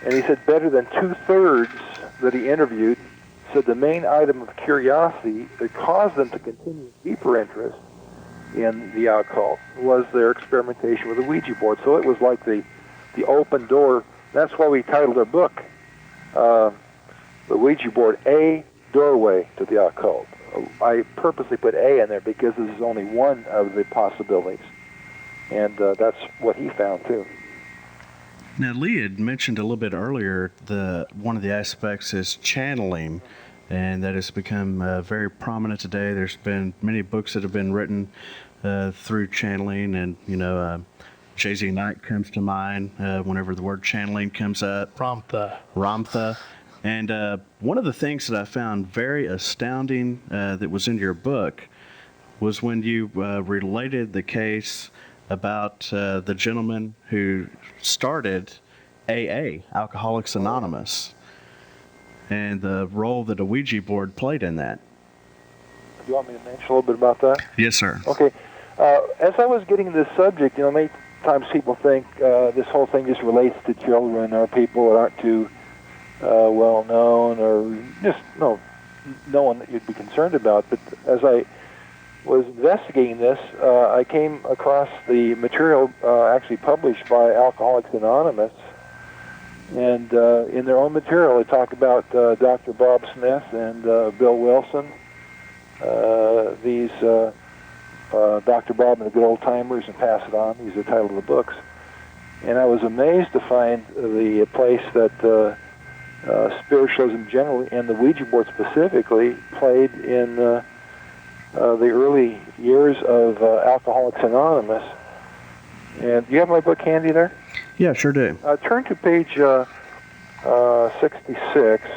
And he said better than 2/3 that he interviewed said the main item of curiosity that caused them to continue deeper interest in the occult was their experimentation with the Ouija board. So it was like the open door. That's why we titled our book, the Ouija board, A Doorway to the Occult. I purposely put A in there because this is only one of the possibilities. And that's what he found, too. Now, Lee had mentioned a little bit earlier one of the aspects is channeling, and that has become very prominent today. There's been many books that have been written through channeling, and, J.Z. Knight comes to mind whenever the word channeling comes up. Ramtha. And one of the things that I found very astounding that was in your book was when you related the case about the gentleman who started AA, Alcoholics Anonymous, and the role that a Ouija board played in that. Do you want me to mention a little bit about that? Yes, sir. Okay. As I was getting this subject, many times people think this whole thing just relates to children or people that aren't too well known or just no one that you'd be concerned about. But as I was investigating this, I came across the material actually published by Alcoholics Anonymous. And in their own material, they talk about Dr. Bob Smith and Bill Wilson, these Dr. Bob and the Good Old Timers and Pass It On. These are the title of the books. And I was amazed to find the place that spiritualism generally and the Ouija board specifically played in the early years of Alcoholics Anonymous. And do you have my book handy there? Yeah, sure do. Turn to page 66.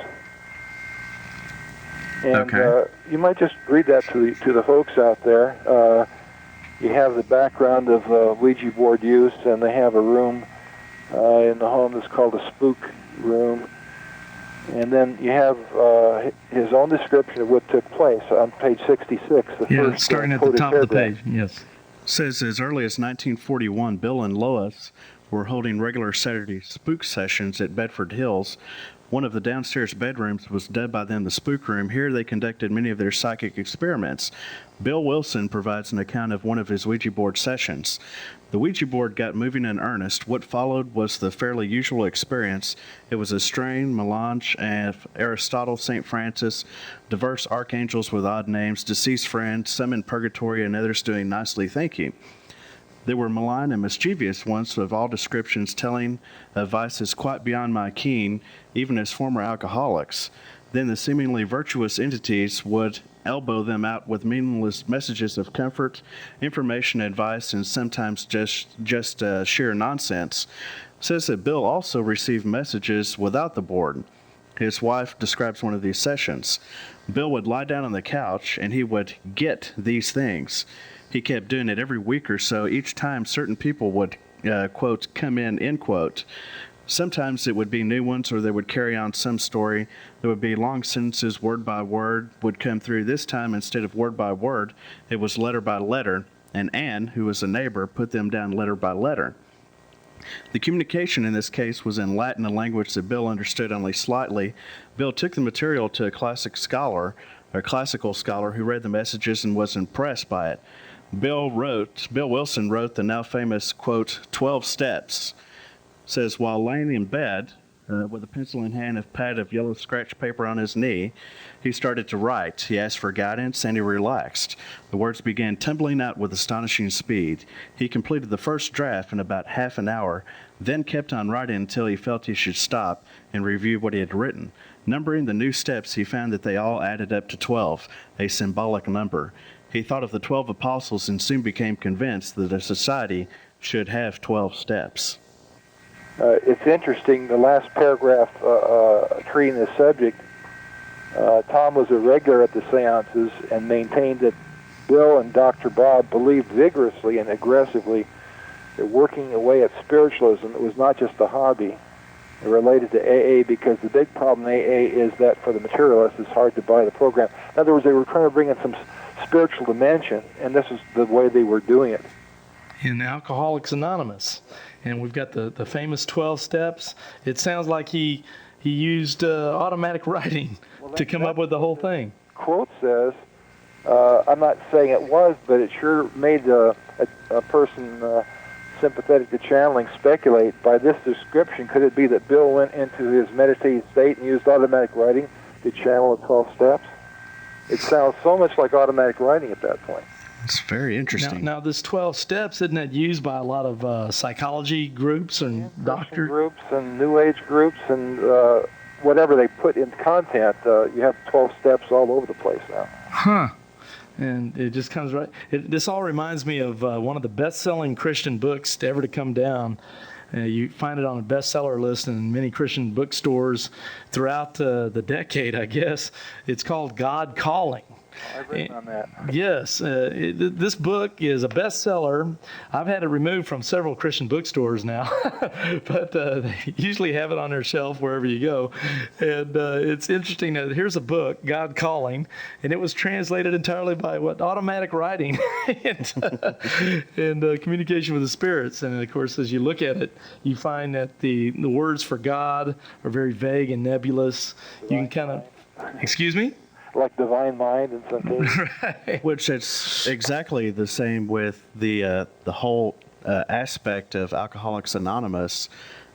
And Okay. You might just read that to the folks out there. You have the background of Ouija board use, and they have a room in the home that's called a spook room. And then you have his own description of what took place on page 66. Yeah, starting at the top of the page, yes. Says as early as 1941, Bill and Lois were holding regular Saturday spook sessions at Bedford Hills. One of the downstairs bedrooms was dubbed by them the spook room. Here they conducted many of their psychic experiments. Bill Wilson provides an account of one of his Ouija board sessions. The Ouija board got moving in earnest. What followed was the fairly usual experience. It was a strain melange of Aristotle, St. Francis, diverse archangels with odd names, deceased friends, some in purgatory and others doing nicely thank you. There were malign and mischievous ones of all descriptions, telling of vices quite beyond my ken, even as former alcoholics. Then the seemingly virtuous entities would elbow them out with meaningless messages of comfort, information, advice, and sometimes just sheer nonsense. Says that Bill also received messages without the board. His wife describes one of these sessions. Bill would lie down on the couch and he would get these things. He kept doing it every week or so. Each time certain people would, quote, come in, end quote. Sometimes it would be new ones, or they would carry on some story. There would be long sentences, word by word, would come through. This time, instead of word by word, it was letter by letter, and Anne, who was a neighbor, put them down letter by letter. The communication in this case was in Latin, a language that Bill understood only slightly. Bill took the material to a classical scholar who read the messages and was impressed by it. Bill Wilson wrote the now famous, quote, 12 steps. Says, while laying in bed, with a pencil in hand, a pad of yellow scratch paper on his knee, he started to write. He asked for guidance, and he relaxed. The words began tumbling out with astonishing speed. He completed the first draft in about half an hour, then kept on writing until he felt he should stop and review what he had written. Numbering the new steps, he found that they all added up to 12, a symbolic number. He thought of the 12 apostles and soon became convinced that a society should have 12 steps. It's interesting, the last paragraph treating this subject, Tom was a regular at the seances and maintained that Bill and Dr. Bob believed vigorously and aggressively that working away at spiritualism, it was not just a hobby. It related to AA, because the big problem in AA is that for the materialists, it's hard to buy the program. In other words, they were trying to bring in some spiritual dimension, and this is the way they were doing it. In Alcoholics Anonymous, and we've got the famous 12 steps. It sounds like he used automatic writing to come up with the whole thing. Quote says, I'm not saying it was, but it sure made a person sympathetic to channeling speculate. By this description, could it be that Bill went into his meditative state and used automatic writing to channel the 12 steps? It sounds so much like automatic writing at that point. It's very interesting. Now this 12 steps, isn't that used by a lot of psychology groups and doctor groups and New Age groups and whatever they put in content? You have 12 steps all over the place now. Huh. And it just comes right. This all reminds me of one of the best-selling Christian books ever to come down. You find it on a bestseller list in many Christian bookstores throughout the decade, I guess. It's called God Calling. I've written on that. Yes. This book is a bestseller. I've had it removed from several Christian bookstores now, but they usually have it on their shelf wherever you go. And it's interesting that here's a book, God Calling, and it was translated entirely by automatic writing and communication with the spirits. And of course, as you look at it, you find that the words for God are very vague and nebulous. You can kind of, excuse me? Like divine mind in some cases. Right. Which it's exactly the same with the whole aspect of Alcoholics Anonymous.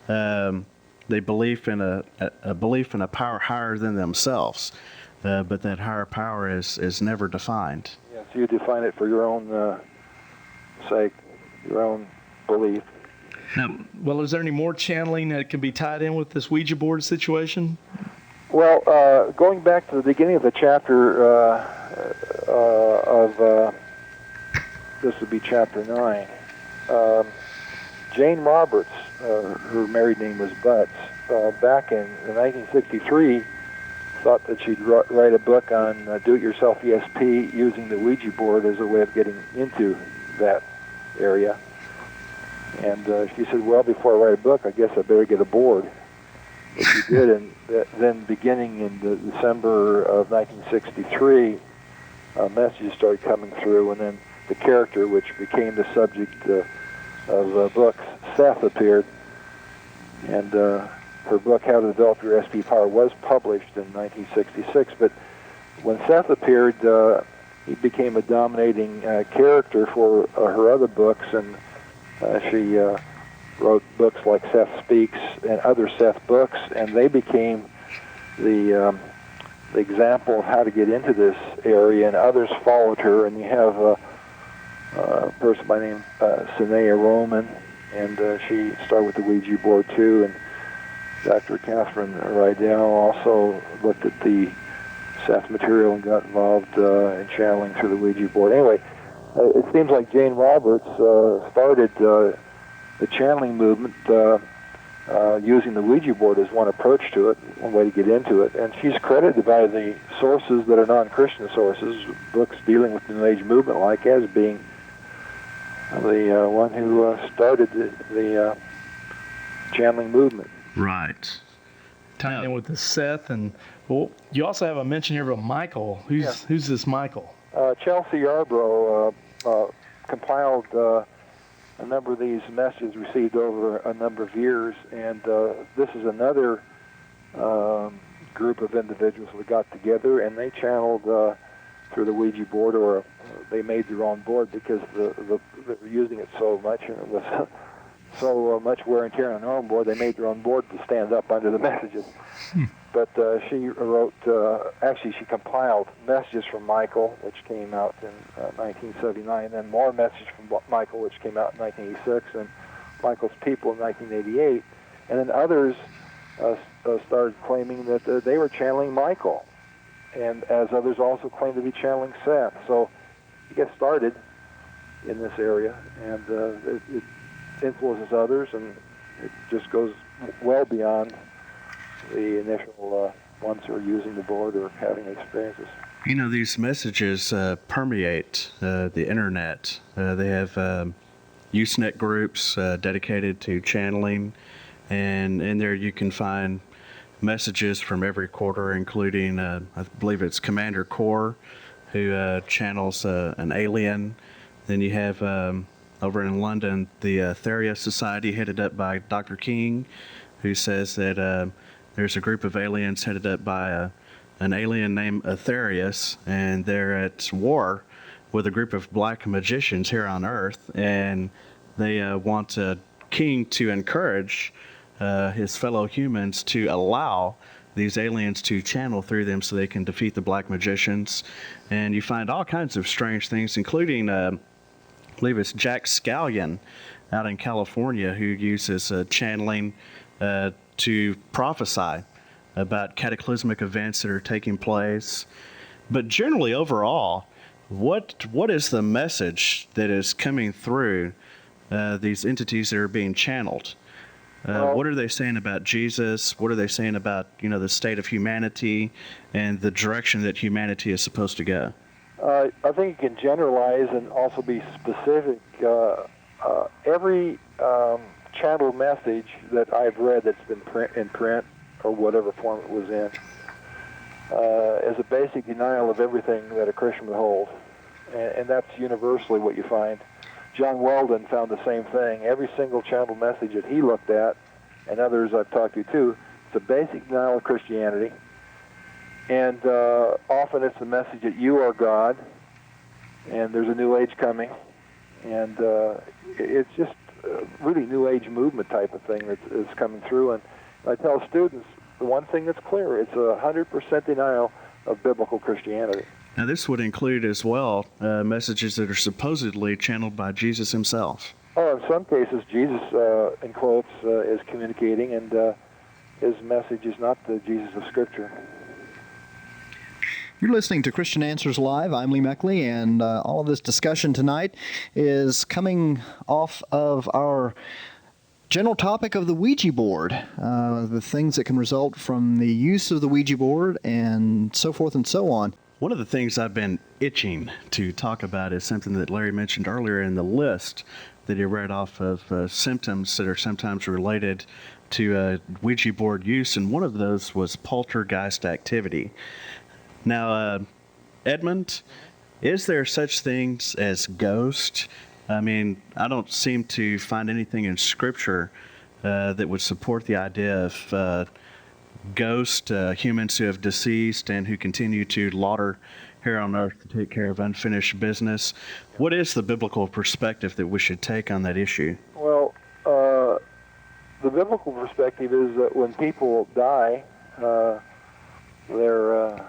They believe in a belief in a power higher than themselves, but that higher power is never defined. Yeah, so you define it for your own sake, your own belief. Well, is there any more channeling that can be tied in with this Ouija board situation? Well, going back to the beginning of the chapter this would be chapter 9, Jane Roberts, her married name was Butts, back in 1963, thought that she'd write a book on do-it-yourself ESP using the Ouija board as a way of getting into that area. And she said, well, before I write a book, I guess I better get a board. Which she did, and then beginning in December of 1963, messages started coming through, and then the character, which became the subject of books, Seth, appeared. And her book, How to Develop Your SP Power, was published in 1966, but when Seth appeared, he became a dominating character for her other books, and she wrote books like Seth Speaks and other Seth books, and they became the example of how to get into this area, and others followed her, and you have a person by the name Sinea Roman, and she started with the Ouija board too, and Dr. Catherine Rydell also looked at the Seth material and got involved in channeling through the Ouija board. Anyway, it seems like Jane Roberts started the channeling movement using the Ouija board as one approach to it, one way to get into it, and she's credited by the sources that are non-Christian sources, books dealing with the New Age movement, like as being the one who started the channeling movement. Right. Tying in with the Seth, and well, you also have a mention here of Michael. Who's this Michael? Chelsea Yarbrough compiled a number of these messages received over a number of years, and this is another group of individuals that got together, and they channeled through the Ouija board, or they made their own board because they were using it so much, and it was so much wear and tear on their own board, they made their own board to stand up under the messages. But she wrote, actually she compiled messages from Michael, which came out in 1979, and then more messages from Michael, which came out in 1986, and Michael's People in 1988. And then others started claiming that they were channeling Michael, and as others also claimed to be channeling Seth. So you get started in this area, and it influences others, and it just goes well beyond the initial ones who are using the board or having experiences. You know, these messages permeate the internet. They have Usenet groups dedicated to channeling, and in there you can find messages from every quarter, including, I believe it's Commander Core, who channels an alien. Then you have, over in London, the Theria Society, headed up by Dr. King, who says that there's a group of aliens headed up by an alien named Aetherius, and they're at war with a group of black magicians here on Earth, and they want King to encourage his fellow humans to allow these aliens to channel through them so they can defeat the black magicians. And you find all kinds of strange things, including, I believe it's Jack Scallion out in California, who uses channeling to prophesy about cataclysmic events that are taking place. But generally, overall, what is the message that is coming through these entities that are being channeled? What are they saying about Jesus? What are they saying about, the state of humanity and the direction that humanity is supposed to go? I think you can generalize and also be specific. Every channeled message that I've read that's been in print or whatever form it was in is a basic denial of everything that a Christian would hold. And that's universally what you find. John Weldon found the same thing. Every single channeled message that he looked at, and others I've talked to too, it's a basic denial of Christianity. And often it's the message that you are God, and there's a new age coming. And it's just really New Age movement type of thing that's coming through. And I tell students, the one thing that's clear, it's 100% denial of biblical Christianity. Now, this would include as well messages that are supposedly channeled by Jesus himself. Oh, in some cases, Jesus, in quotes, is communicating, and his message is not the Jesus of Scripture. You're listening to Christian Answers Live. I'm Lee Meckley, and all of this discussion tonight is coming off of our general topic of the Ouija board, the things that can result from the use of the Ouija board, and so forth and so on. One of the things I've been itching to talk about is something that Larry mentioned earlier in the list that he read off of symptoms that are sometimes related to Ouija board use, and one of those was poltergeist activity. Now, Edmund, is there such things as ghosts? I mean, I don't seem to find anything in Scripture that would support the idea of ghosts, humans who have deceased and who continue to lauder here on earth to take care of unfinished business. What is the biblical perspective that we should take on that issue? Well, the biblical perspective is that when people die, their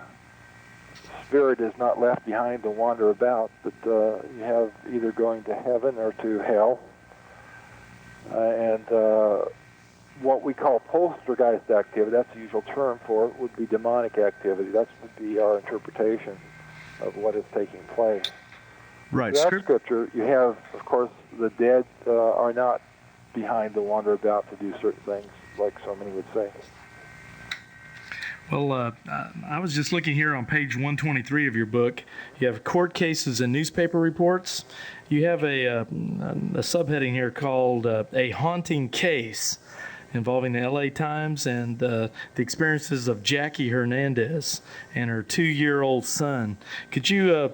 spirit is not left behind to wander about, but you have either going to heaven or to hell. And what we call poltergeist activity, that's the usual term for it, would be demonic activity. That would be our interpretation of what is taking place. Right. Throughout Scripture, you have, of course, the dead are not behind to wander about to do certain things, like so many would say. Well, I was just looking here on page 123 of your book. You have court cases and newspaper reports. You have a subheading here called A Haunting Case, involving the L.A. Times and the experiences of Jackie Hernandez and her 2-year-old son. Could you,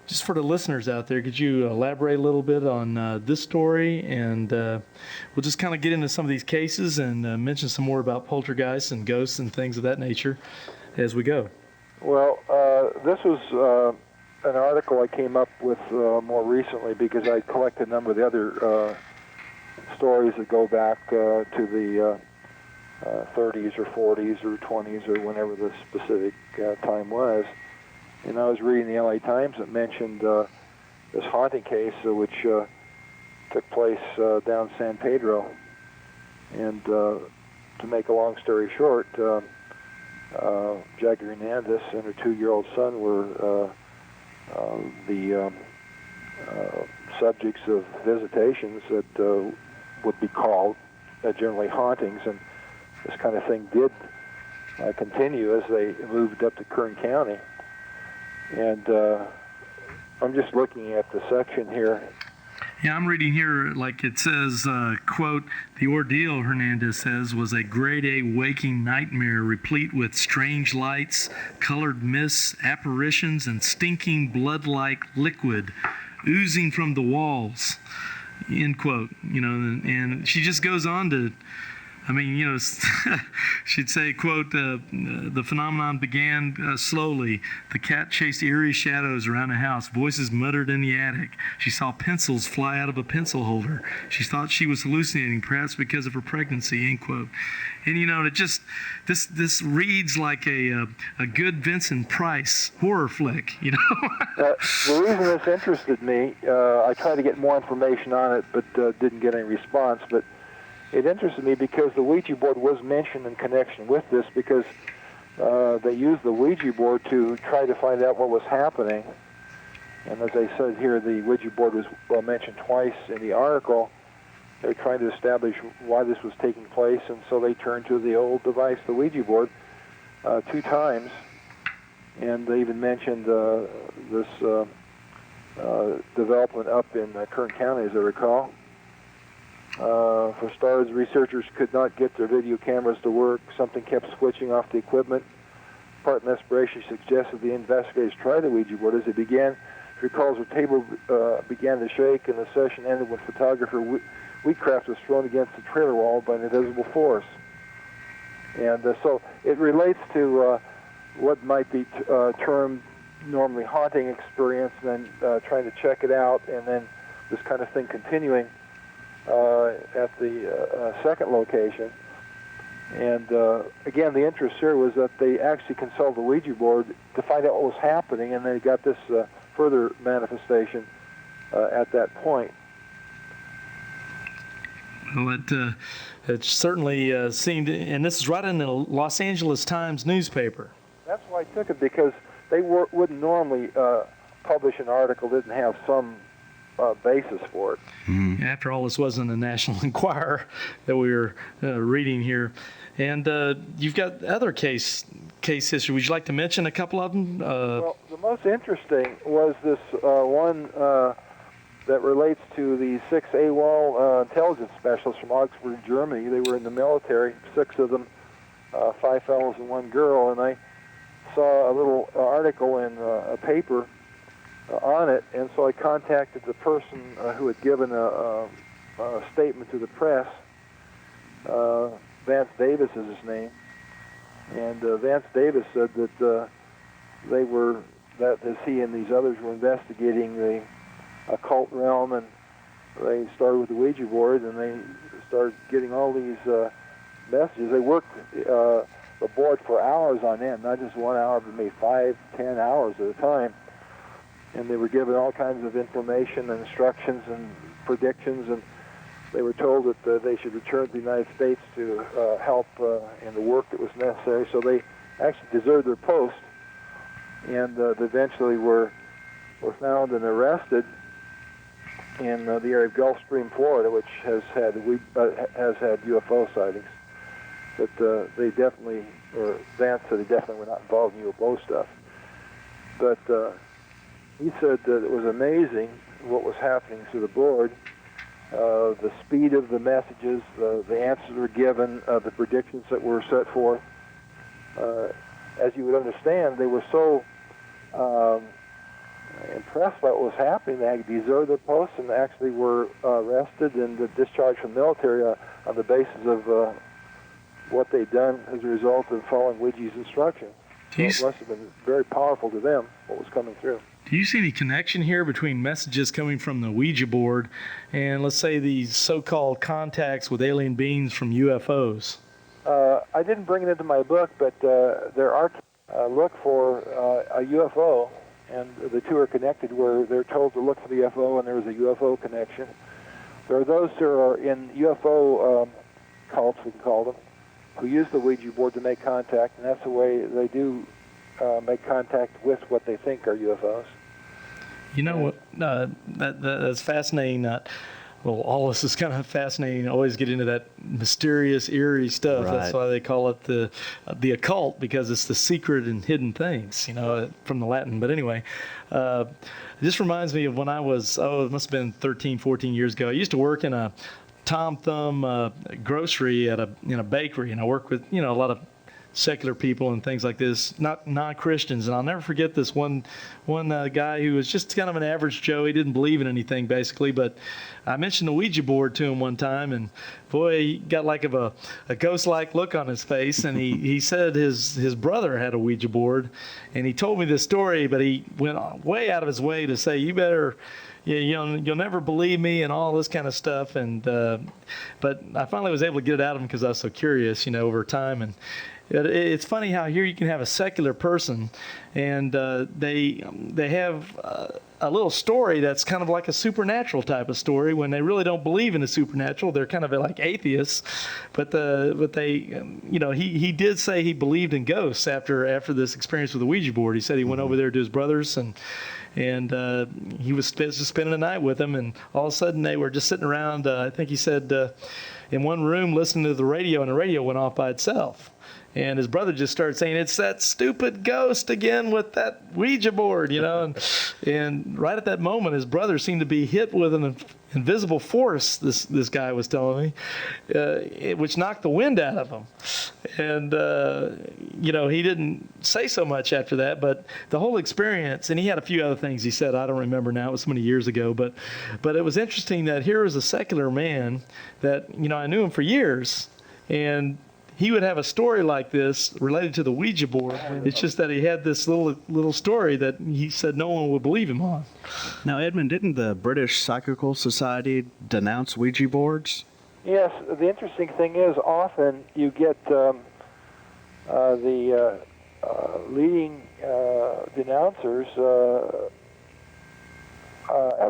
just for the listeners out there, could you elaborate a little bit on this story? And we'll just kind of get into some of these cases and mention some more about poltergeists and ghosts and things of that nature as we go. Well, this was an article I came up with more recently because I collected a number of the other stories that go back to the 30s or 40s or 20s or whenever the specific time was. And I was reading the LA Times that mentioned this haunting case which took place down San Pedro. And to make a long story short, Jackie Hernandez and her 2-year-old son were the subjects of visitations that would be called generally hauntings, and this kind of thing did continue as they moved up to Kern County. And I'm just looking at the section here. Yeah, I'm reading here, like it says, quote, the ordeal, Hernandez says, was a grade A waking nightmare replete with strange lights, colored mists, apparitions, and stinking blood-like liquid oozing from the walls. End quote. You know, and she just goes on to, I mean, you know, she'd say, quote, the phenomenon began slowly. The cat chased eerie shadows around the house. Voices muttered in the attic. She saw pencils fly out of a pencil holder. She thought she was hallucinating, perhaps because of her pregnancy, end quote. And, you know, it just, this reads like a good Vincent Price horror flick, you know. The reason this interested me, I tried to get more information on it, but didn't get any response, but it interested me because the Ouija board was mentioned in connection with this because they used the Ouija board to try to find out what was happening. And as I said here, the Ouija board was mentioned twice in the article. They're trying to establish why this was taking place, and so they turned to the old device, the Ouija board, 2 times. And they even mentioned this development up in Kern County, as I recall. For starters, researchers could not get their video cameras to work. Something kept switching off the equipment. Part in desperation suggested the investigators try the Ouija board. As they began, he recalls the table began to shake, and the session ended when photographer Wheatcraft was thrown against the trailer wall by an invisible force. And so it relates to what might be termed normally haunting experience, and then trying to check it out, and then this kind of thing continuing at the second location. And again, the interest here was that they actually consulted the Ouija board to find out what was happening, and they got this further manifestation at that point. Well, it certainly seemed, and this is right in the Los Angeles Times newspaper. That's why I took it, because they wouldn't normally publish an article that didn't have some basis for it. Mm-hmm. After all, this wasn't a National Enquirer that we were reading here. And you've got other case history. Would you like to mention a couple of them? Well, the most interesting was this one that relates to the 6 AWOL intelligence specialists from Augsburg, Germany. They were in the military, 6 of them, 5 fellows and 1 girl, and I saw a little article in a paper on it, and so I contacted the person who had given a statement to the press. Vance Davis is his name, and Vance Davis said that as he and these others were investigating the occult realm, and they started with the Ouija board, and they started getting all these messages. They worked the board for hours on end, not just 1 hour, but maybe 5, 10 hours at a time. And they were given all kinds of information and instructions and predictions, and they were told that they should return to the United States to help in the work that was necessary. So they actually deserted their post, and eventually were found and arrested in the area of Gulf Stream, Florida, which has had UFO sightings. But they definitely, or Vance said they definitely were not involved in UFO stuff. But he said that it was amazing what was happening to the board, the speed of the messages, the answers were given, the predictions that were set forth. As you would understand, they were so impressed by what was happening, they had deserted their posts and actually were arrested and discharged from the military on the basis of what they'd done as a result of following Ouija's instructions. So it must have been very powerful to them, what was coming through. Do you see any connection here between messages coming from the Ouija board and, let's say, these so-called contacts with alien beings from UFOs? I didn't bring it into my book, but there are look for a UFO, and the two are connected where they're told to look for the UFO, and there's a UFO connection. There are those who are in UFO cults, we can call them, who use the Ouija board to make contact, and that's the way they do make contact with what they think are UFOs. You know what? That's fascinating. Well, all this is kind of fascinating. Always get into that mysterious, eerie stuff. Right. That's why they call it the occult, because it's the secret and hidden things. From the Latin. But anyway, it just reminds me of when I was it must have been 13, 14 years ago. I used to work in a Tom Thumb grocery in a bakery, and I worked with a lot of secular people and things like this, not non-Christians. And I'll never forget this one guy who was just kind of an average Joe. He didn't believe in anything basically, but I mentioned the Ouija board to him one time, and boy, he got like a ghost-like look on his face. And he said his brother had a Ouija board, and he told me this story, but he went way out of his way to say, you better, you'll never believe me and all this kind of stuff. And but I finally was able to get it out of him because I was so curious, over time. And it's funny how here you can have a secular person, and they have a little story that's kind of like a supernatural type of story when they really don't believe in the supernatural. They're kind of like atheists, but they he did say he believed in ghosts after this experience with the Ouija board. He said he went over there to his brothers and he was just spending the night with them, and all of a sudden they were just sitting around. I think he said in one room listening to the radio, and the radio went off by itself. And his brother just started saying, "It's that stupid ghost again with that Ouija board," And right at that moment, his brother seemed to be hit with an invisible force. This guy was telling me, which knocked the wind out of him. And he didn't say so much after that, but the whole experience. And he had a few other things he said. I don't remember now. It was so many years ago, but it was interesting that here was a secular man that I knew him for years, and he would have a story like this related to the Ouija board. It's just that he had this little story that he said no one would believe him on. Now, Edmund, didn't the British Psychical Society denounce Ouija boards? Yes. The interesting thing is often you get the leading denouncers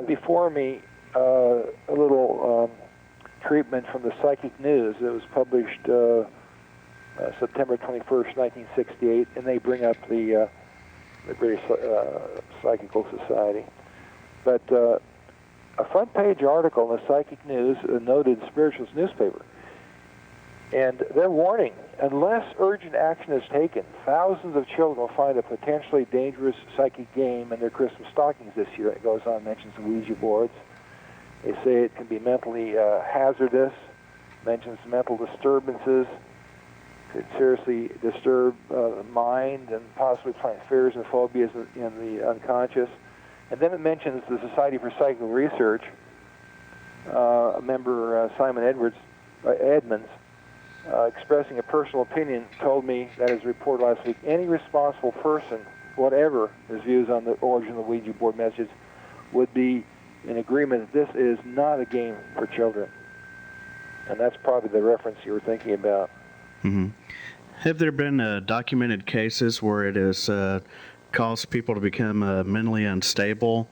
before me a little treatment from the Psychic News. It was published September 21st, 1968, and they bring up the British Psychical Society. But a front-page article in the Psychic News, a noted spiritualist newspaper, and they're warning, unless urgent action is taken, thousands of children will find a potentially dangerous psychic game in their Christmas stockings this year. It goes on, mentions Ouija boards. They say it can be mentally hazardous, mentions mental disturbances, could seriously disturb the mind and possibly plant fears and phobias in the unconscious. And then it mentions the Society for Psychical Research. A member, Simon Edmonds, expressing a personal opinion, told me that his report last week, any responsible person, whatever his views on the origin of the Ouija board messages, would be in agreement that this is not a game for children. And that's probably the reference you were thinking about. Mm-hmm. Have there been documented cases where it has caused people to become mentally unstable,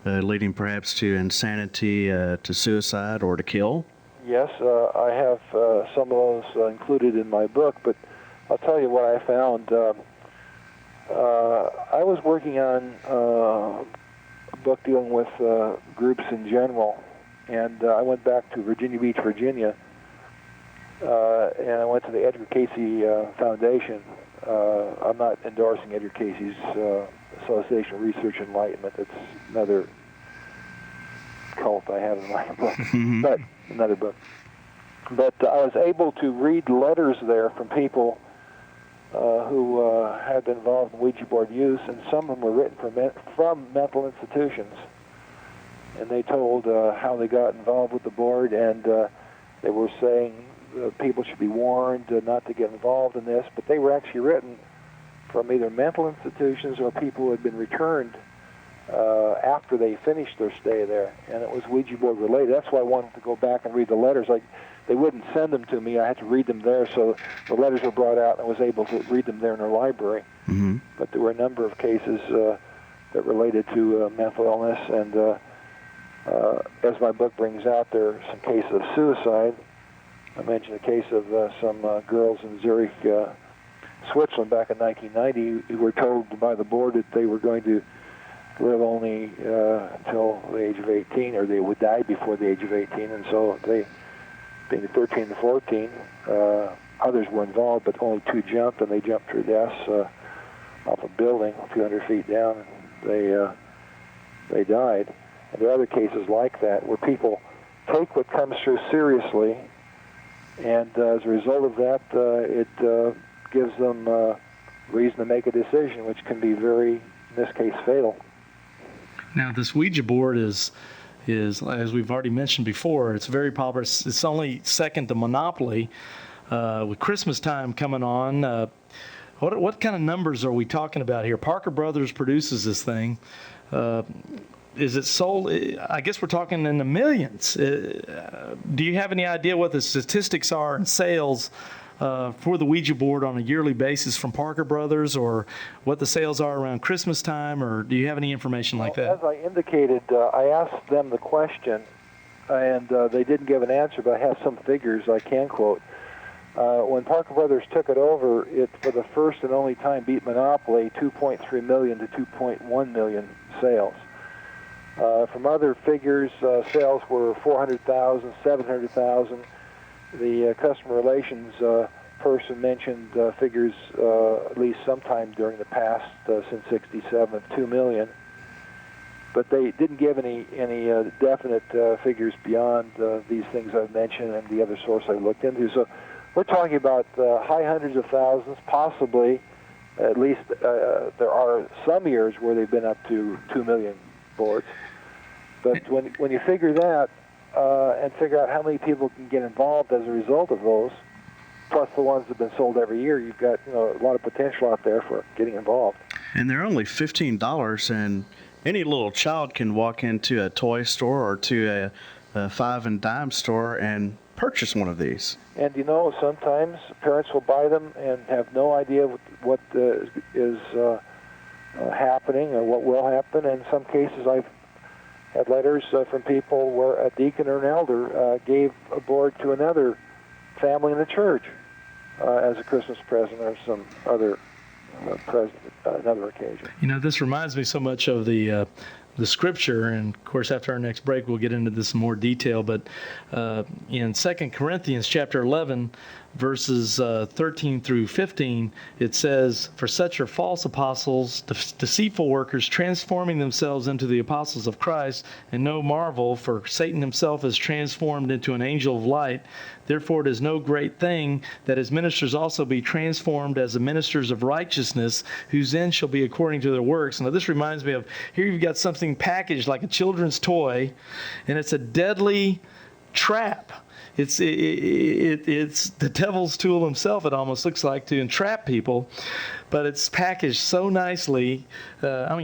leading perhaps to insanity, to suicide, or to kill? Yes, I have some of those included in my book, but I'll tell you what I found. I was working on a book dealing with groups in general, and I went back to Virginia Beach, Virginia, and I went to the Edgar Casey Foundation. I'm not endorsing Edgar Casey's Association for Research Enlightenment. It's another cult I have in my book, but another book. But I was able to read letters there from people who had been involved in Ouija board use, and some of them were written from mental institutions. And they told how they got involved with the board, and they were saying people should be warned not to get involved in this, but they were actually written from either mental institutions or people who had been returned after they finished their stay there, and it was Ouija board related. That's why I wanted to go back and read the letters. They wouldn't send them to me. I had to read them there, so the letters were brought out, and I was able to read them there in their library. Mm-hmm. But there were a number of cases that related to mental illness, and as my book brings out, there are some cases of suicide. I mentioned a case of some girls in Zurich, Switzerland, back in 1990, who were told by the board that they were going to live only until the age of 18, or they would die before the age of 18, and so they, being 13 to 14, others were involved, but only 2 jumped, and they jumped to their deaths off a building 200 feet down, and they died. And there are other cases like that where people take what comes through seriously, and as a result of that, it gives them reason to make a decision, which can be very, in this case, fatal. Now, this Ouija board is, as we've already mentioned before, it's very popular. It's only second to Monopoly. With Christmas time coming on, what kind of numbers are we talking about here? Parker Brothers produces this thing. Is it sold? I guess we're talking in the millions. Do you have any idea what the statistics are in sales for the Ouija board on a yearly basis from Parker Brothers, or what the sales are around Christmas time, or do you have any information like that? As I indicated, I asked them the question, and they didn't give an answer, but I have some figures I can quote. When Parker Brothers took it over, it, for the first and only time, beat Monopoly, 2.3 million to 2.1 million sales. From other figures, sales were 400,000, 700,000. The customer relations person mentioned figures at least sometime during the past, since '67, of 2 million. But they didn't give any definite figures beyond these things I've mentioned and the other source I looked into. So we're talking about high hundreds of thousands, possibly. At least there are some years where they've been up to 2 million boards. But when you figure that and figure out how many people can get involved as a result of those, plus the ones that have been sold every year, you've got a lot of potential out there for getting involved. And they're only $15, and any little child can walk into a toy store or to a five and dime store and purchase one of these. And sometimes parents will buy them and have no idea what is happening or what will happen. In some cases, I've had letters from people where a deacon or an elder gave a board to another family in the church as a Christmas present or some other another occasion. You know, this reminds me so much of the scripture, and of course after our next break we'll get into this in more detail, but in 2 Corinthians chapter 11 verses 13 through 15, it says, "For such are false apostles, deceitful workers, transforming themselves into the apostles of Christ, and no marvel, for Satan himself is transformed into an angel of light. Therefore it is no great thing that his ministers also be transformed as the ministers of righteousness, whose end shall be according to their works." Now this reminds me of, here you've got something packaged like a children's toy, and it's a deadly trap. It's the devil's tool himself, it almost looks like, to entrap people, but it's packaged so nicely.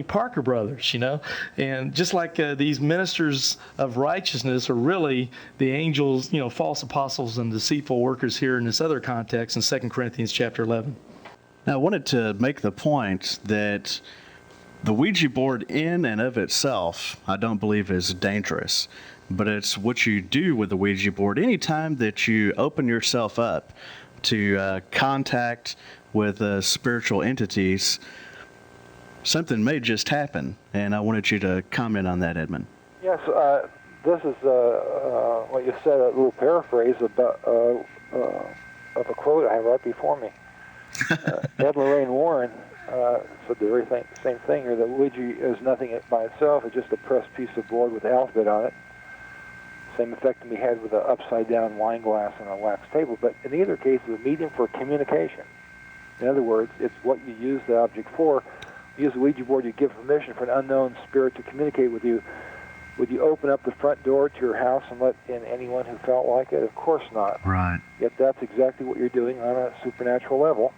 Parker Brothers, you know, and just like these ministers of righteousness are really the angels, you know, false apostles and deceitful workers here in this other context in 2 Corinthians chapter 11. Now, I wanted to make the point that the Ouija board in and of itself, I don't believe is dangerous. But it's what you do with the Ouija board. Anytime that you open yourself up to contact with spiritual entities, something may just happen. And I wanted you to comment on that, Edmund. Yes, this is what you said, a little paraphrase about of a quote I have right before me. Ed Lorraine Warren said the very same thing here, that Ouija is nothing by itself. It's just a pressed piece of board with the alphabet on it. Same effect can be had with an upside-down wine glass on a wax table, but in either case, it's a medium for communication. In other words, it's what you use the object for. You use the Ouija board, you give permission for an unknown spirit to communicate with you. Would you open up the front door to your house and let in anyone who felt like it? Of course not. Right. Yet that's exactly what you're doing on a supernatural level.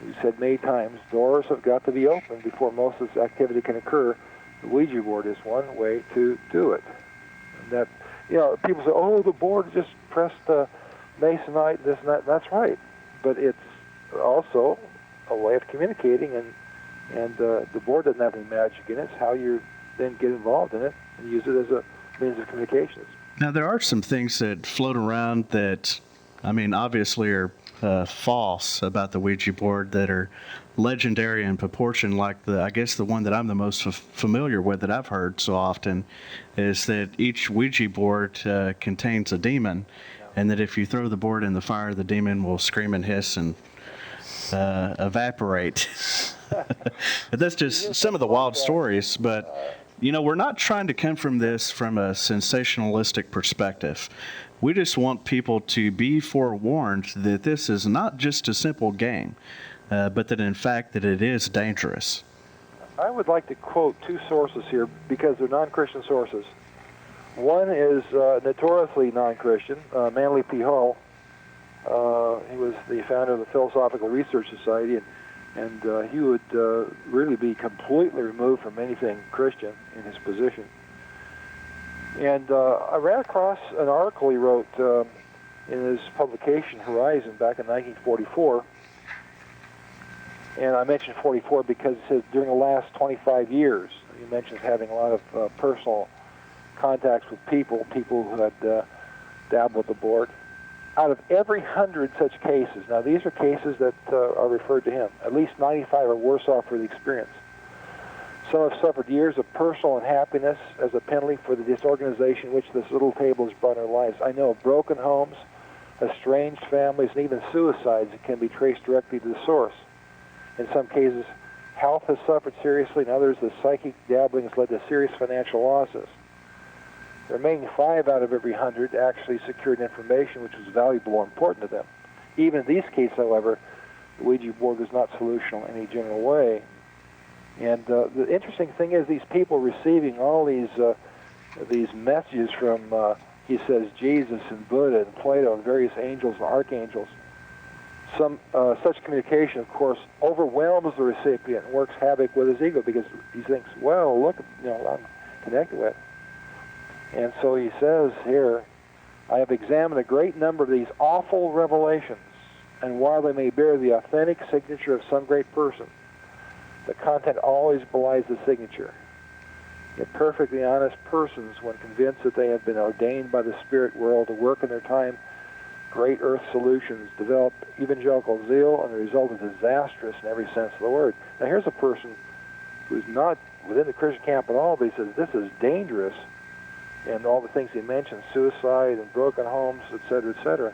You said many times, doors have got to be opened before most of this activity can occur. The Ouija board is one way to do it. And that, you know, people say, oh, the board just pressed masonite, this and that. That's right. But it's also a way of communicating, and the board doesn't have any magic in it. It's how you then get involved in it and use it as a means of communications. Now, there are some things that float around that, I mean, obviously are false about the Ouija board, that are legendary in proportion, like I guess the one that I'm the most familiar with that I've heard so often is that each Ouija board contains a demon, and that if you throw the board in the fire, the demon will scream and hiss and evaporate. But that's just some of the wild stories. But, you know, we're not trying to come from this from a sensationalistic perspective. We just want people to be forewarned that this is not just a simple game, but that in fact that it is dangerous. I would like to quote two sources here because they're non-Christian sources. One is notoriously non-Christian, Manly P. Hall. He was the founder of the Philosophical Research Society, and he would really be completely removed from anything Christian in his position. And I ran across an article he wrote in his publication Horizon back in 1944. And I mentioned 44 because it says during the last 25 years, he mentions having a lot of personal contacts with people who had dabbled with the board. Out of every 100 such cases, now these are cases that are referred to him, at least 95 are worse off for the experience. Some have suffered years of personal unhappiness as a penalty for the disorganization which this little table has brought in their lives. I know of broken homes, estranged families, and even suicides that can be traced directly to the source. In some cases, health has suffered seriously. In others, the psychic dabbling has led to serious financial losses. The remaining 5 out of every 100 actually secured information which was valuable or important to them. Even in these cases, however, the Ouija board was not solutional in any general way. And the interesting thing is these people receiving all these messages from, he says, Jesus and Buddha and Plato and various angels and archangels. Some such communication, of course, overwhelms the recipient and works havoc with his ego because he thinks, well, look, you know, I'm connected with. And so he says here, I have examined a great number of these awful revelations, and while they may bear the authentic signature of some great person, the content always belies the signature. Yet perfectly honest persons, when convinced that they have been ordained by the spirit world to work in their time great earth solutions, develop evangelical zeal, and the result is disastrous in every sense of the word. Now here's a person who's not within the Christian camp at all, but he says this is dangerous, and all the things he mentioned, suicide and broken homes, etc., etc.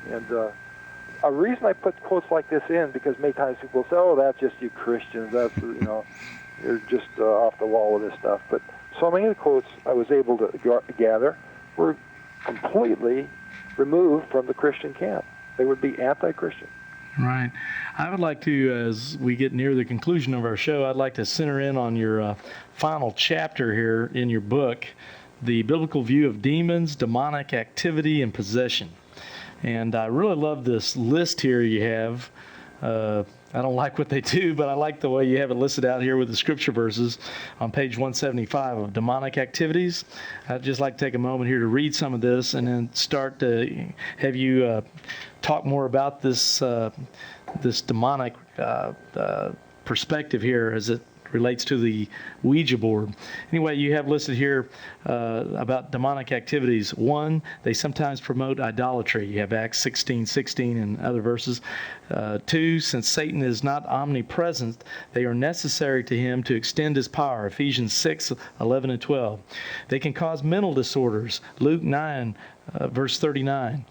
And a reason I put quotes like this in, because many times people say, oh, that's just you Christians, that's, you're just off the wall with this stuff. But so many of the quotes I was able to gather were completely removed from the Christian camp. They would be anti-Christian. Right. I would like to, as we get near the conclusion of our show, I'd like to center in on your final chapter here in your book, The Biblical View of Demons, Demonic Activity, and Possession. And I really love this list here you have. I don't like what they do, but I like the way you have it listed out here with the scripture verses on page 175 of demonic activities. I'd just like to take a moment here to read some of this and then start to have you talk more about this this demonic perspective here as it relates to the Ouija board. Anyway, you have listed here about demonic activities. 1, they sometimes promote idolatry. You have Acts 16:16 and other verses. 2, since Satan is not omnipresent, they are necessary to him to extend his power. Ephesians 6:11 and 12. They can cause mental disorders. Luke 9, verse 39.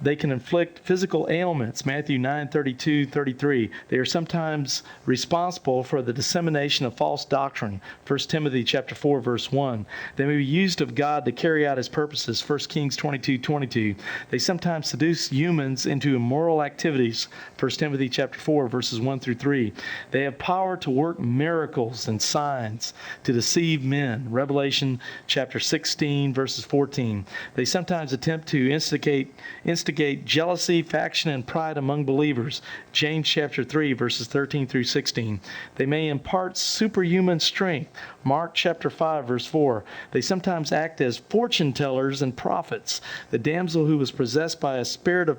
They can inflict physical ailments, Matthew 9:32-33. They are sometimes responsible for the dissemination of false doctrine, 1 Timothy chapter 4, verse 1. They may be used of God to carry out his purposes, 1 Kings 22:22. They sometimes seduce humans into immoral activities, 1 Timothy chapter 4, verses 1 through 3. They have power to work miracles and signs to deceive men, Revelation chapter 16, verses 14. They sometimes attempt to instigate jealousy, faction, and pride among believers. James chapter 3, verses 13 through 16. They may impart superhuman strength. Mark chapter 5, verse 4. They sometimes act as fortune tellers and prophets. The damsel who was possessed by a spirit of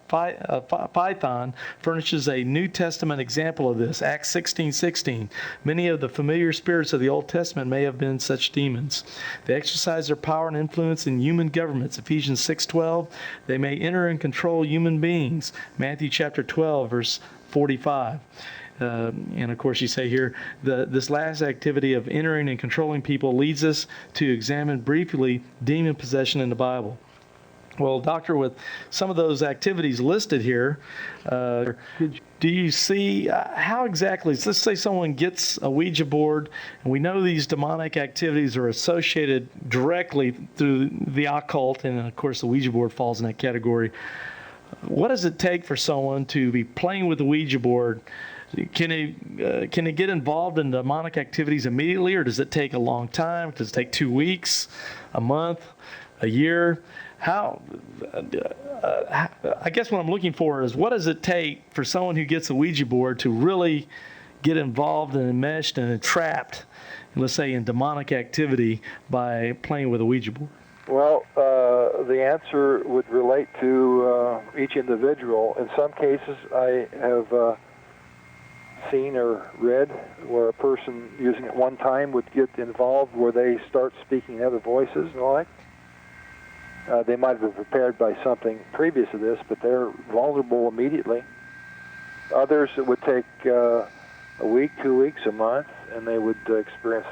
Python furnishes a New Testament example of this. Acts 16:16. Many of the familiar spirits of the Old Testament may have been such demons. They exercise their power and influence in human governments. Ephesians 6:12. They may enter and control human beings. Matthew chapter 12, verse 45. And of course, you say here, this last activity of entering and controlling people leads us to examine briefly demon possession in the Bible. Well, Doctor, with some of those activities listed here, do you see how exactly, let's say someone gets a Ouija board, and we know these demonic activities are associated directly through the occult, and of course the Ouija board falls in that category. What does it take for someone to be playing with the Ouija board? Can they get involved in demonic activities immediately, or does it take a long time? Does it take 2 weeks, a month, a year? I guess what I'm looking for is, what does it take for someone who gets a Ouija board to really get involved and enmeshed and entrapped, let's say, in demonic activity by playing with a Ouija board? Well, the answer would relate to each individual. In some cases, I have seen or read where a person using it one time would get involved where they start speaking other voices and the like. They might have been prepared by something previous to this, but they're vulnerable immediately. Others, it would take a week, 2 weeks, a month, and they would experience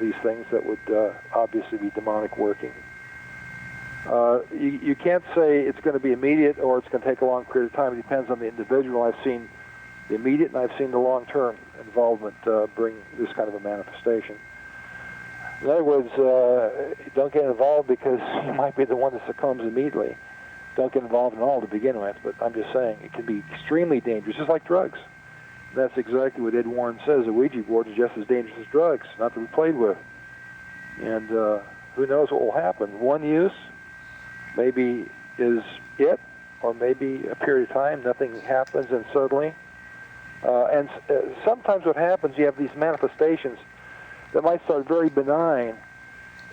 these things that would obviously be demonic working. You can't say it's going to be immediate or it's going to take a long period of time. It depends on the individual. I've seen the immediate and I've seen the long-term involvement bring this kind of a manifestation. In other words, don't get involved because you might be the one that succumbs immediately. Don't get involved at all to begin with, but I'm just saying it can be extremely dangerous, just like drugs. And that's exactly what Ed Warren says. A Ouija board is just as dangerous as drugs, not to be played with. And who knows what will happen. One use maybe is it, or maybe a period of time, nothing happens, and suddenly. And sometimes what happens, you have these manifestations that might start very benign,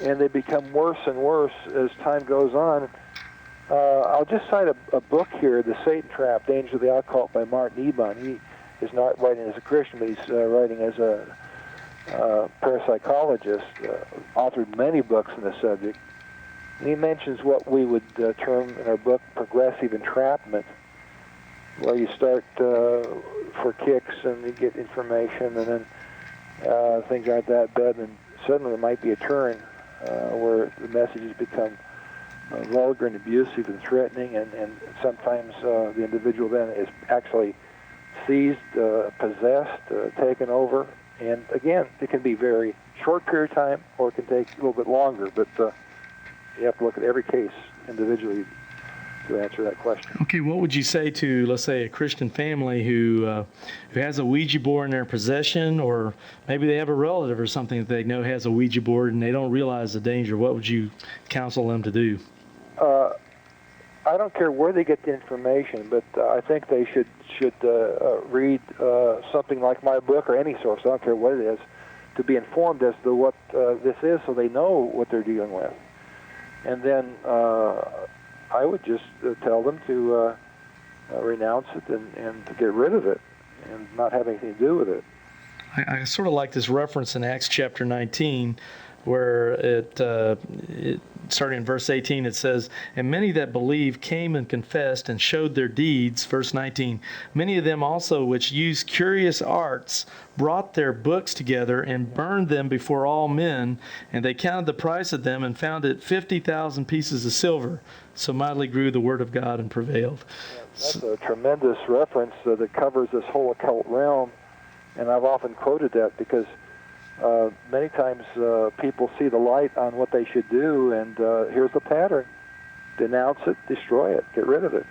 and they become worse and worse as time goes on. I'll just cite a book here, The Satan Trap, Dangers of the Occult by Martin Ebon. He is not writing as a Christian, but he's writing as a parapsychologist, authored many books on the subject. And he mentions what we would term in our book progressive entrapment, where you start for kicks and you get information, and then things aren't that bad, and suddenly there might be a turn where the messages become vulgar and abusive and threatening, and sometimes the individual then is actually seized, possessed, taken over. And again, it can be very short period of time, or it can take a little bit longer, but you have to look at every case individually to answer that question. Okay, what would you say to, let's say, a Christian family who has a Ouija board in their possession, or maybe they have a relative or something that they know has a Ouija board and they don't realize the danger? What would you counsel them to do? I don't care where they get the information, but I think they should read something like my book or any source, I don't care what it is, to be informed as to what this is, so they know what they're dealing with. And then I would just tell them to renounce it and to get rid of it and not have anything to do with it. I sort of like this reference in Acts chapter 19, where it starting in verse 18, it says, "And many that believed came and confessed and showed their deeds." Verse 19, "Many of them also which used curious arts brought their books together and burned them before all men, and they counted the price of them and found it 50,000 pieces of silver. So mightily grew the word of God and prevailed." That's a tremendous reference that covers this whole occult realm, and I've often quoted that because many times people see the light on what they should do, and here's the pattern. Denounce it, destroy it, get rid of it.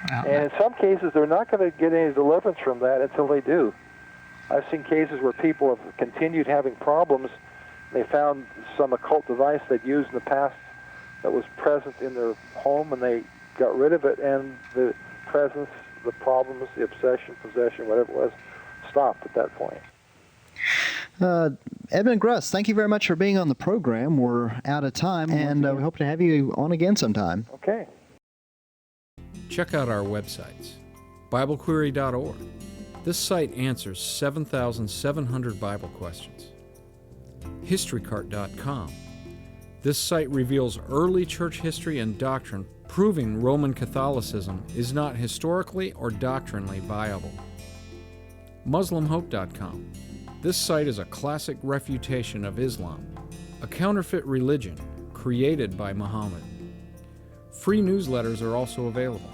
And in some cases, they're not going to get any deliverance from that until they do. I've seen cases where people have continued having problems. They found some occult device they'd used in the past that was present in their home, and they got rid of it, and the presence, the problems, the obsession, possession, whatever it was, stopped at that point. Edmund Gruss, thank you very much for being on the program. We're out of time, and we hope to have you on again sometime. Okay. Check out our websites, BibleQuery.org. This site answers 7,700 Bible questions. HistoryCart.com. This site reveals early church history and doctrine, proving Roman Catholicism is not historically or doctrinally viable. MuslimHope.com. This site is a classic refutation of Islam, a counterfeit religion created by Muhammad. Free newsletters are also available.